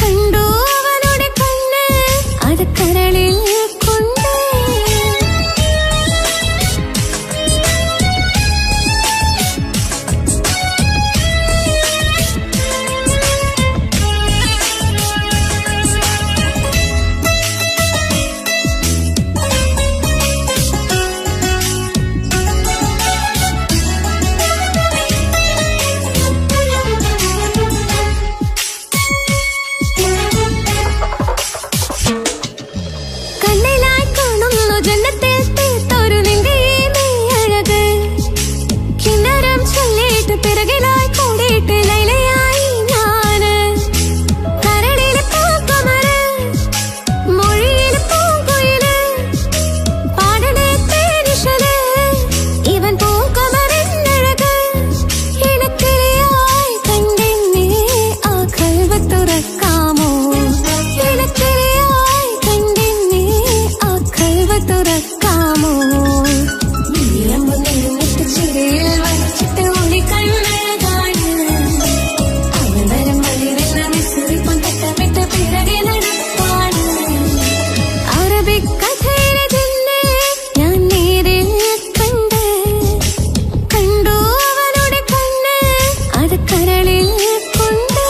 കണ്ടു അവളുടെ കണ്ണ് അത് കരളിൽ കൊണ്ട്. കണ്ണിലായി കാണുന്നു ജന്നത്തിൽ തീർത്തൊരു നിന്റെ ഈ അഴക്. കിന്നരം ചൊല്ലിയിട്ട് പിറകിലായി കൂടിയിട്ട് ലൈലയായി ഞാന്. കരളിലെ പൂക്കുമര് മൊഴിയിലെ പൂങ്കുയില് പാടണേ തേനിശല്. ഇവൻ പൂക്കുമരഴക് ഇണക്കിളിയായി കണ്ടെന്നെ ആ കൽവ തുറക്കാമോ. ഇണക്കിളിയായി കണ്ടെന്നെ ആ കൽവ തുറക്കാമോ. നീലമ്പ് നിറഞ്ഞിട്ട് ചിരിയിൽ വരച്ചിട്ട് ഒളി കണ്ണഴകാണ്. അവൻ വരും വഴി നിന്ന് മിസ്സുറിപ്പം തട്ടമിട്ട് പിറകെ നടപ്പാണ്. അറബിക്കഥയിലെ ജന്നെ ഞാൻ നേരിൽ കണ്ട്. കണ്ടു അവളുടെ കണ്ണ് അത് കരളിൽ കൊണ്ട്.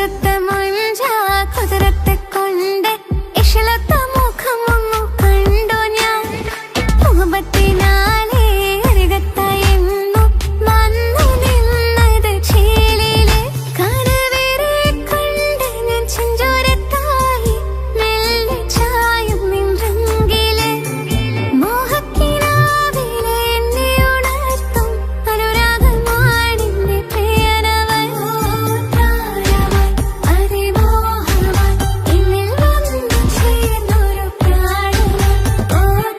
ബദറത്ത മുഞ്ച കുതിരത്തെ കൊണ്ട് ഇഷലത്ത മുഖമൊന്നു കണ്ടു ഞാൻ മുഹബത്തിനാലേ അരികത്തായെന്നു വന്നു നിന്നത് ചേലിലെ കരവേറെ കണ്ട് ഞാൻ ചെഞ്ചോരത്തായി മെല്ലെ ചായും നിன்றെങ്കില് മോഹക്കിനാവിലെ എന്നെ ഉണർത്തും അനുരാഗമാണിന്റെ പ്രിയനവൻ താരമായി അതിമോഹമായി എന്നിൽ വന്നു ചേർന്നൊരു പ്രാണനായി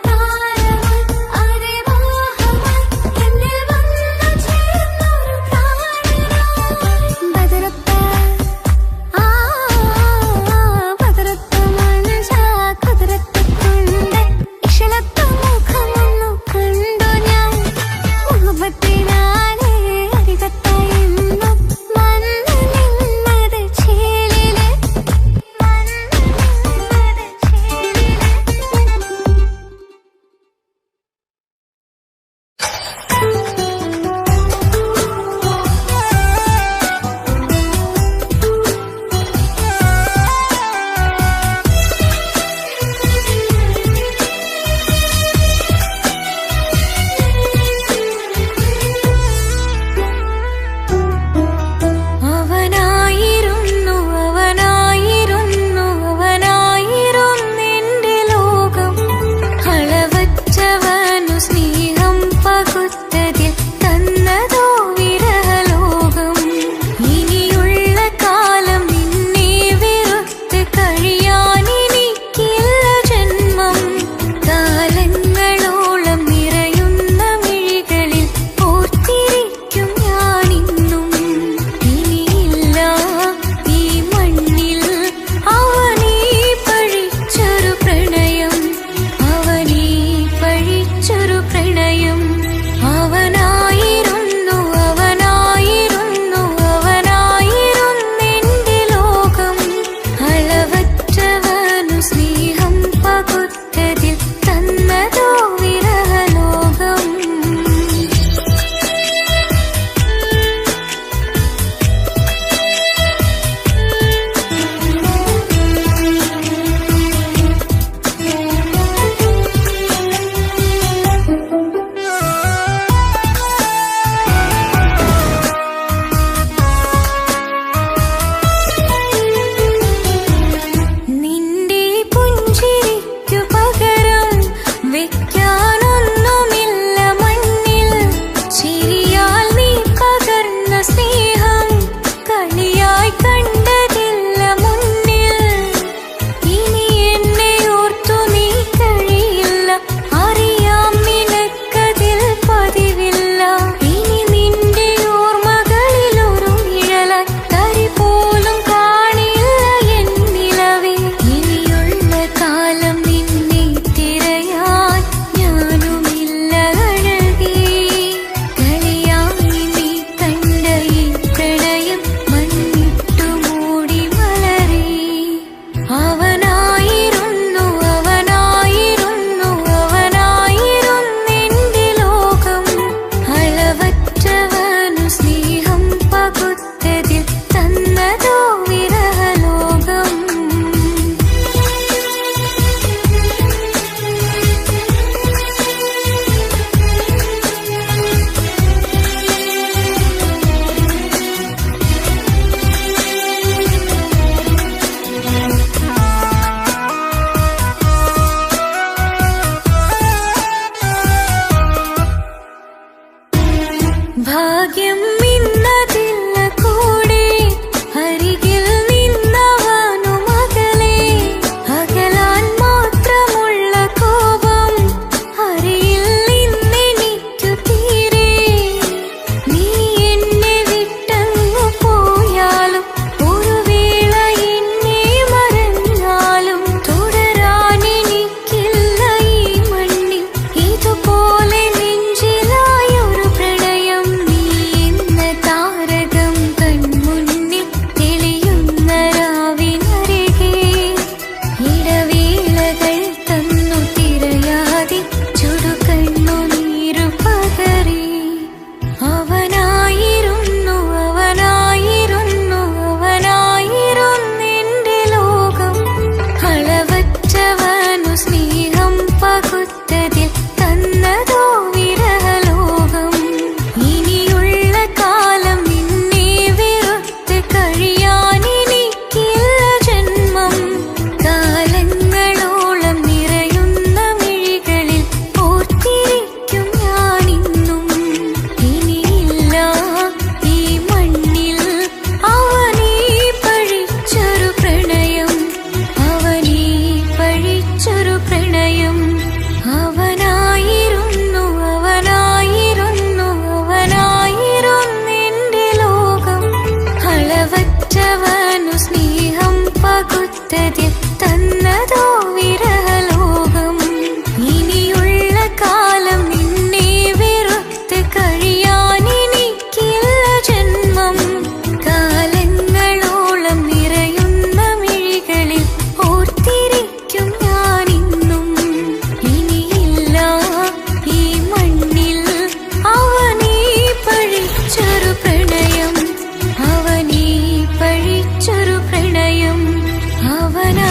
താരമായി അതിമോഹമായി എന്നിൽ വന്നു ചേർന്നൊരു പ്രാണനായി ബദറത്ത ബദറത്ത മനുജ കുതിരത്തെ കൊണ്ട് ഇഷലത്ത മുഖമൊന്നു കണ്ടു ഞാൻ മുഹബത്തിനാലേ അരികത്തായെന്നു വന്നു നിന്നത് ചേലിലെ അവനായിരുന്നു അവനായിരുന്നു അവനായിരുന്നെന്റെ ലോകം അളവറ്റവനു സ്നേഹം പകുത്തതിൽ തന്നതോ വിരഹലോകം ഇനിയുള്ള കാലം നിന്നെ വെറുത്ത് കഴിയാനെനിക്കില്ല ജന്മം കാലങ്ങളോളം നിറയുന്ന മിഴികളിൽ ഓർത്തിരിക്കും ഞാനിന്നും ഇനിയില്ല ഈ മണ്ണിൽ അവനീ പഴിച്ചൊരു പ്രണയം അവനീ പഴിച്ചൊരു പ്രണയം അവനായിരുന്നു അവനായിരുന്നു അവനായിരുന്നെന്റെ ലോകം അളവറ്റവനു സ്നേഹം പകുത്തതിൽ തന്നതോ വിരഹലോകം നിന്റെ പുഞ്ചിരിക്കു പകരം വെക്കാനൊന്നുമില്ല മണ്ണിൽ ചിരിയാൽ നീ പകർന്ന സ്നേഹം കളിയായി കണ്ടതില്ല മുന്നിൽ ഇനി എന്നെ ഓർത്തു നീ കഴിയില്ല അറിയാം നിനക്കതിൽ പതിവില്ല ഇനി നിന്റെ ഓർമ്മകളിൽ ഒരു നിഴലായി തരി പോലും കാണില്ല എന്നിലവേ ഇനിയുള്ള കാലം നിന്നെ തിരയാൻ ഞാനുമില്ല അഴകേ കളിയായി നീ കണ്ട ഈ പ്രണയം മണ്ണിട്ടു മൂടി മലരേ അവനായിരുന്നു അവനായിരുന്നു അവനായിരുന്നെന്റെ ലോകം അളവറ്റവനു സ്നേഹം പകുത്തതിൽ തന്നതോ വിരഹലോകം ഭാഗ്യം ഇന്നതില്ല കൂടെ അരികിൽ നിന്നവനു മകളെ അകലാൻ മാത്രമുള്ള കോപം അറിയിൽ നിന്നെനിക്കു തീരെ നീ എന്നെ വിട്ടങ്ങു പോയാലും ഒരു വേള എന്നെ മറന്നാലും തുടരാനെനിക്കില്ല ഈ മണ്ണിൽ ഇതുപോലെ നെഞ്ചിലായൊരു പ്രണയം നീ സദ്യ തന്നതോ വിരഹലോകം. ഇനിയുള്ള കാലം നിന്നെ വെറുത്ത് കഴിയാൻ എനിക്കില്ല ജന്മം. കാലങ്ങളോളം നിറയുന്ന മിഴികളിൽ ഓർത്തിരിക്കും ഞാനിന്നും. ഇനിയില്ല ഈ മണ്ണിൽ അവനീ പഴിച്ചൊരു പ്രണയം, അവനീ പഴിച്ചൊരു പ്രണയം. അവനാ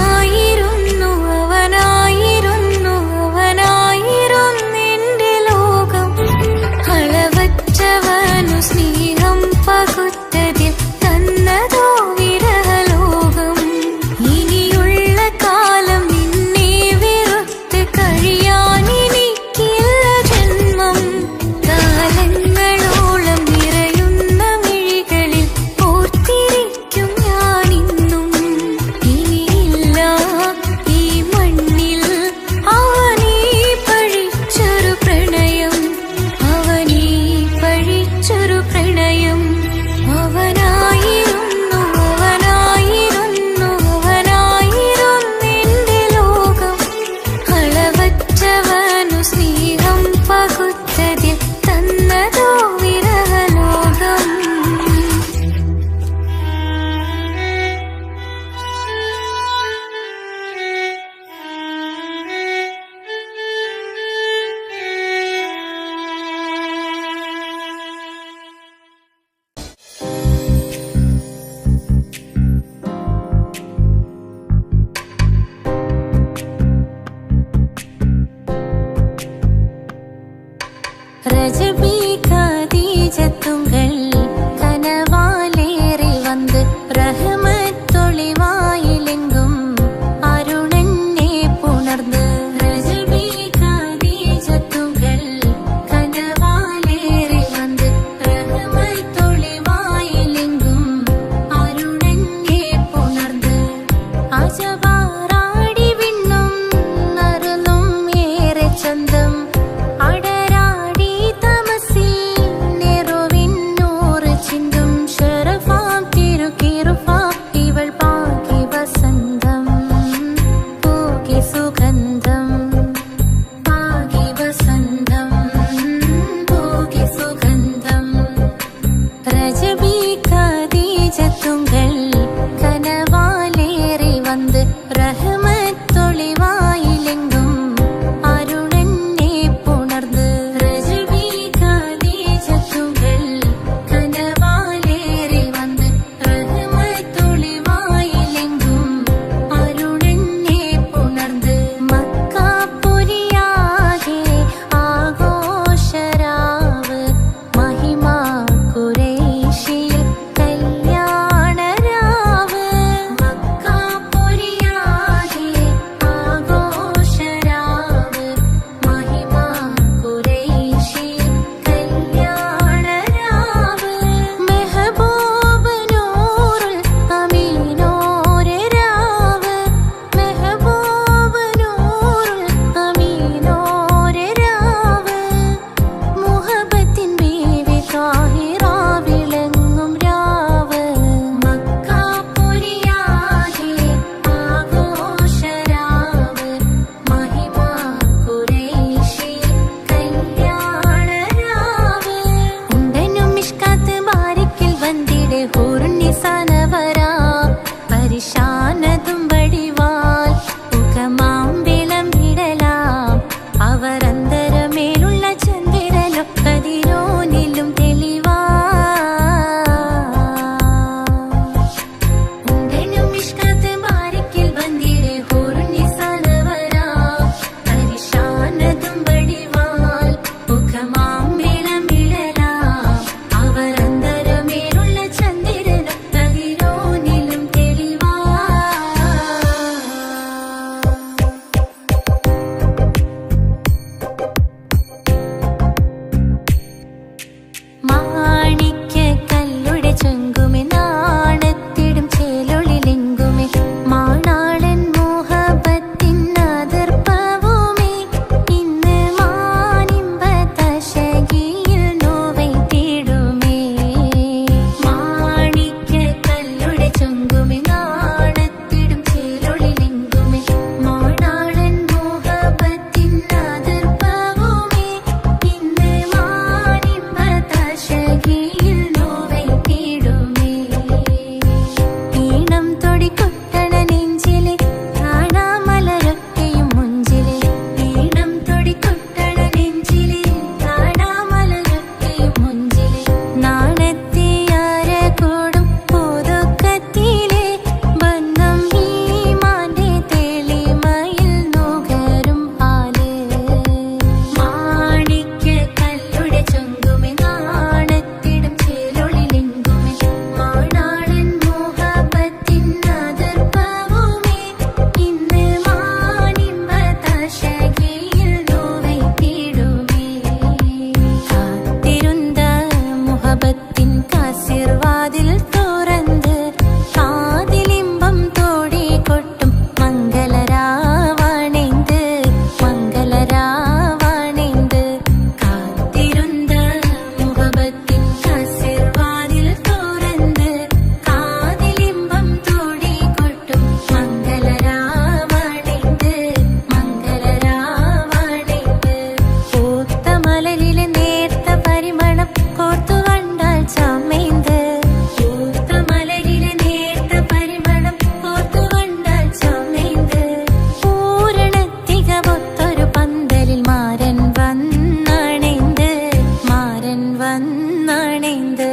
വന്നണൈந்து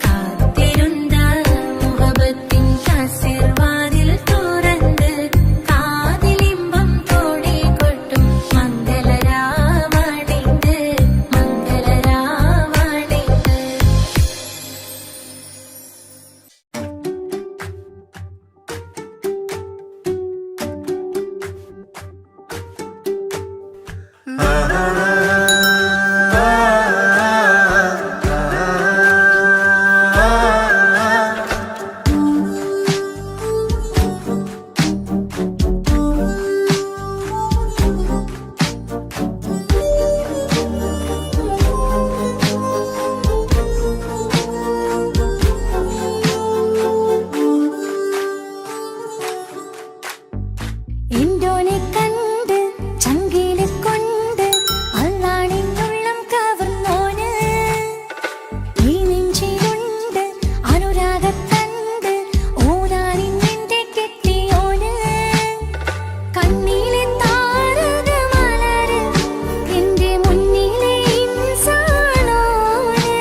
കാത്തിരുന്ന മുഹബത്തിൻ കസിർവാതിൽ തുറന്ന് കാതിലിമ്പം തോടി കൊട്ടും മംഗളരാവണൈந்து മംഗളരാവണൈந்து. എന്തോനെ കണ്ട് ചങ്കില് കൊണ്ട് അല്ലാണിന്നുള്ളം കവർന്നോന് ഈ നെഞ്ചിലുണ്ട് അനുരാഗത്തണ്ട് ഓനാനിന്നെന്റെ കെട്ടിയോന് കണ്ണിലെ താരകമലര് എന്റെ മുന്നിലെ ഇൻസാണോന്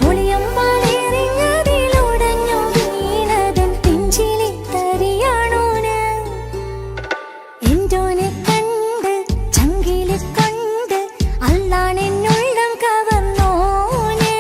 ഒളിയമ്പാലെറിഞ്ഞതിലുടഞ്ഞു വീണതൻ നെഞ്ചിലെ തരിയാണോന് എന്തോനെ കണ്ട് ചങ്കില് കൊണ്ട് അല്ലാണെന്നുള്ളം കവർന്നോന്.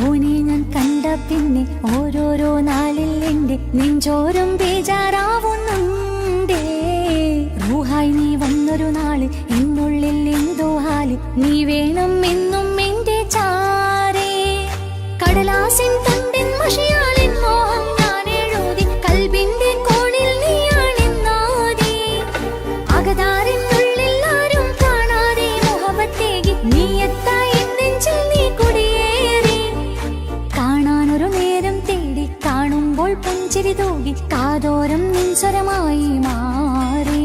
ഓനെ ഞാൻ കണ്ട പിന്നെ ഓരോരോ നാളിൽ എന്റെ നെഞ്ചോരം ബേജാറാവുന്നുണ്ടേ. റൂഹായി നീ വന്നൊരു നാള് എന്നുള്ളിൽ എന്തോ ഹാല് നീ വേണം എന്നും എന്റെ ചാരേ. കടലാസിൻ തണ്ടിൻ മഷിയാലിൻ മോഹം ഞാൻ എഴുതി കൽബിന്റെ കോണിൽ നീയാണെന്നാതി. അകതാറിനുള്ളിൽ ആരും കാണാതെ മുഹബത്തേകി നീ എത്തായി നെഞ്ചിൽ നീ കുടിയേറി. കാണാനൊരു നേരം തേടി കാണുമ്പോൾ പുഞ്ചിരി തൂകി കാതോരം നിൻസ്വരമായി മാറി.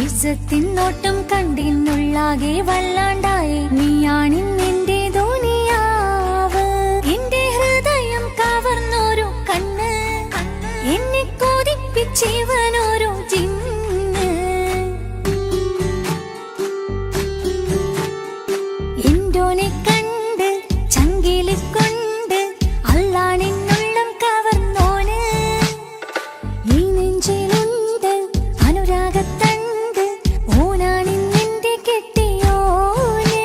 ഇസ്സത്തിൻ നോട്ടം കണ്ടിന്നുള്ളാകെ വല്ലാണ്ടായി നീയാണിന്നെന്റെ ദുനിയാവ്. എന്റെ ഹൃദയം കവർന്നൊരു കണ്ണ് എന്നെ കൊതിപ്പിച്ചിവനൊരു ജിന്ന്. എന്തോനെ കണ്ട് ചങ്കില് കൊണ്ട് അല്ലാണെന്നുള്ളം കവർന്നോന് ഈ നെഞ്ചിലുണ്ട് അനുരാഗത്തണ്ട് ഓനാണിന്നെന്റെ കെട്ടിയോന്.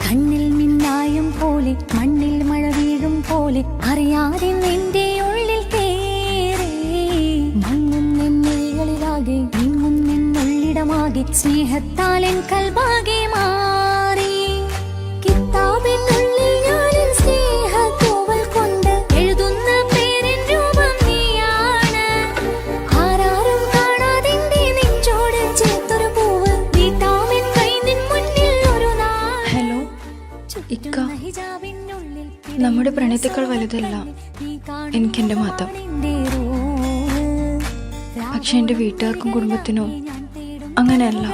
കണ്ണിൽ മിന്നായം പോലെ മണ്ണിൽ മഴ വീഴും പോലെ അറിയാതെ നിന്റെ ഉള്ളിൽ കേറി. മങ്ങുന്നെന്നുള്ളിലാകെ നീങ്ങുന്നെന്നുള്ളിടമാകെ സ്നേഹത്താൽ എൻ കൽബാകെ മാറി. കിതാബിനുള്ളിൽ ഞാനെൻ സ്നേഹത്തൂവൽ കൊണ്ട് എഴുതുന്ന പേരിൻ രൂപം നീയാണ്. ആരാരും കാണാതെന്റെ നെഞ്ചോട് ചേർത്തൊരു പൂവ് നീട്ടാമെൻ കൈ നിൻ മുന്നിൽ ഒരു നാൾ. ഹലോ ഇക്ക, നമ്മുടെ പ്രണയത്തേക്കാൾ വലുതല്ല എനിക്കെന്റെ മതം. പക്ഷെ എന്റെ വീട്ടുകാർക്കും കുടുംബത്തിനോ അങ്ങനെയല്ല.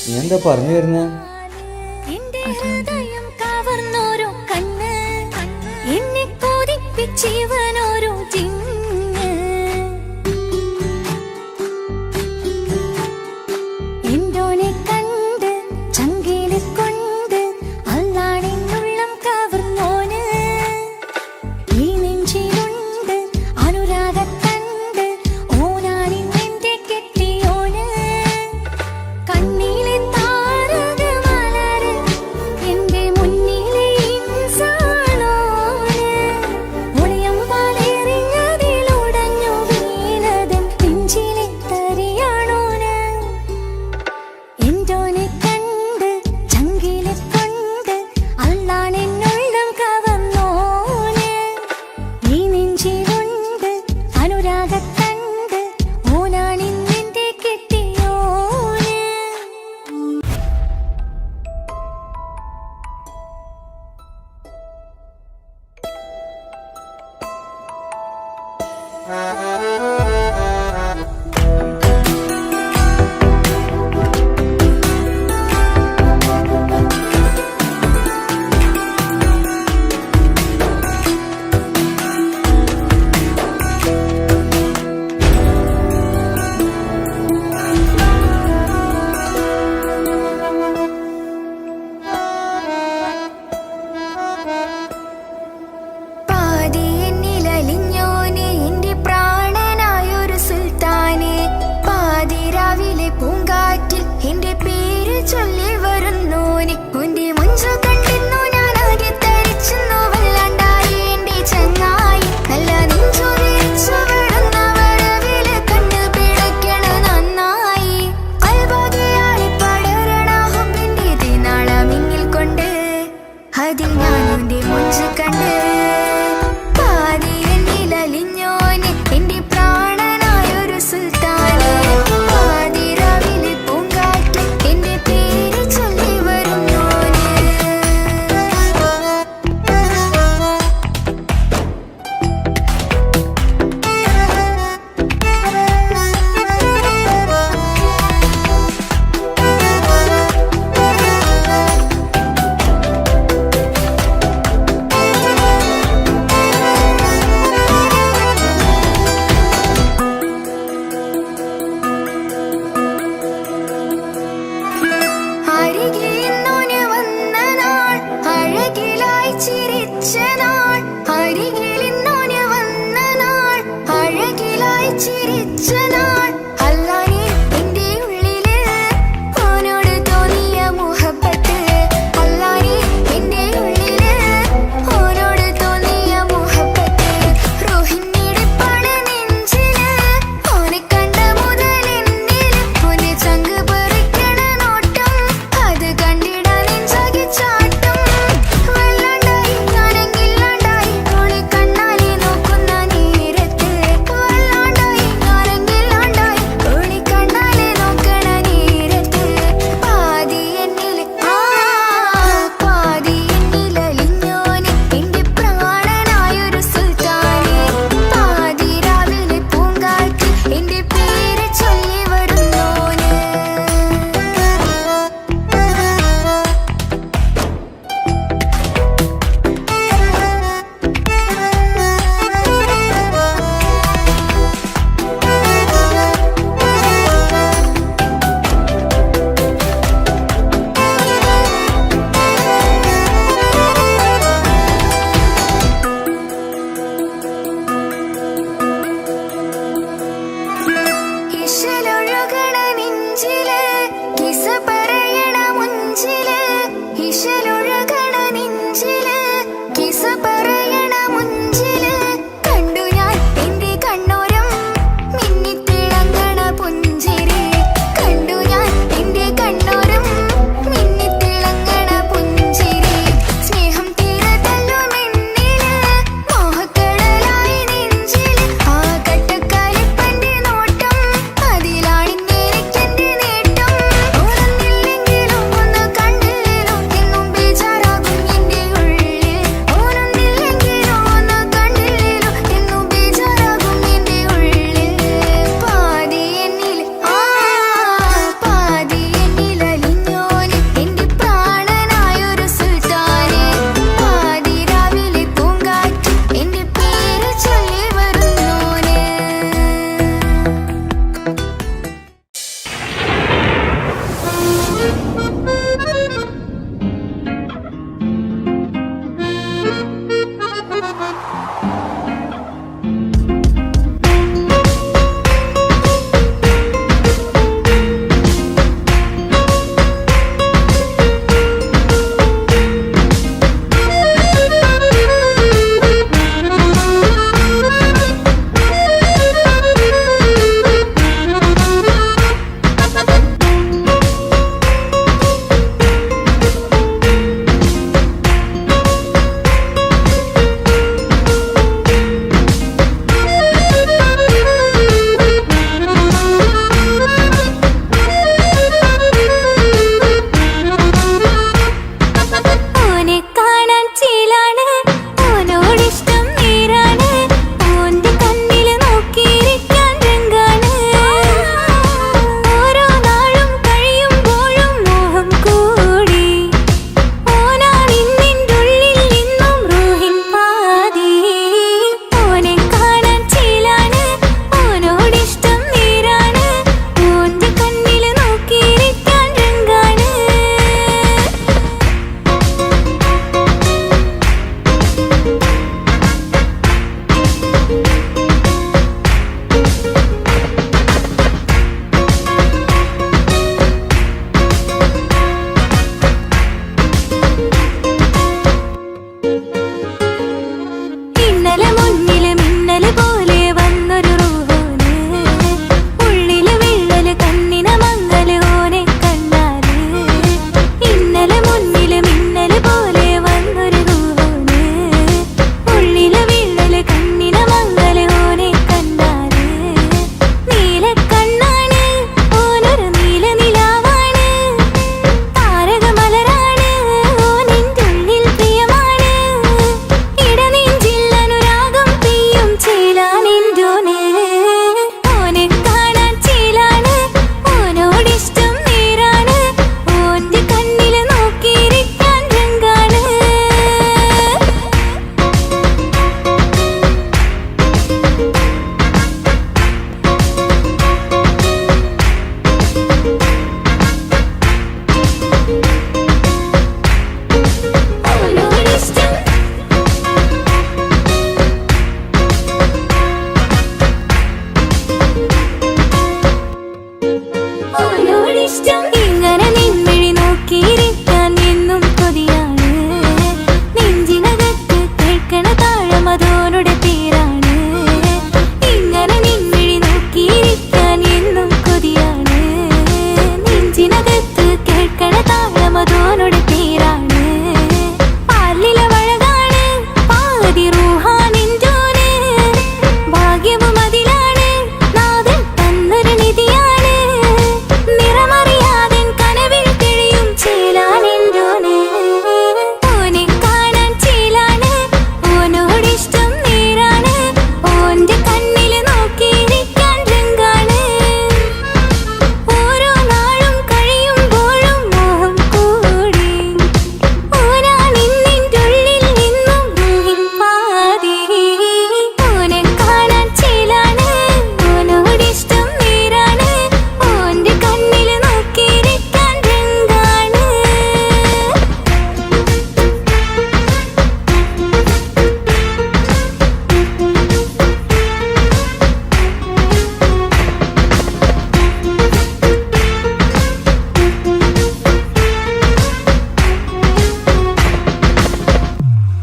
നീ എന്താ പറഞ്ഞു വരുന്നേ? ഹൃദയം കവർന്നോരോ കണ്ണ് എന്നെ കൊതിപ്പിച്ചിവനോരോ ജിന്ന്. എന്തോനെ കണ്ട് ചങ്കില് കൊണ്ട് അല്ലാണെന്നുള്ളം കവർന്നോന് ഈ നെഞ്ചിലുണ്ട് അനുരാഗത്തണ്ട് ഓനാണിന്നെന്റെ കെട്ടിയോന്. കണ്ണിലെ താരകമലര് അഴകിലായി ചിരിച്ച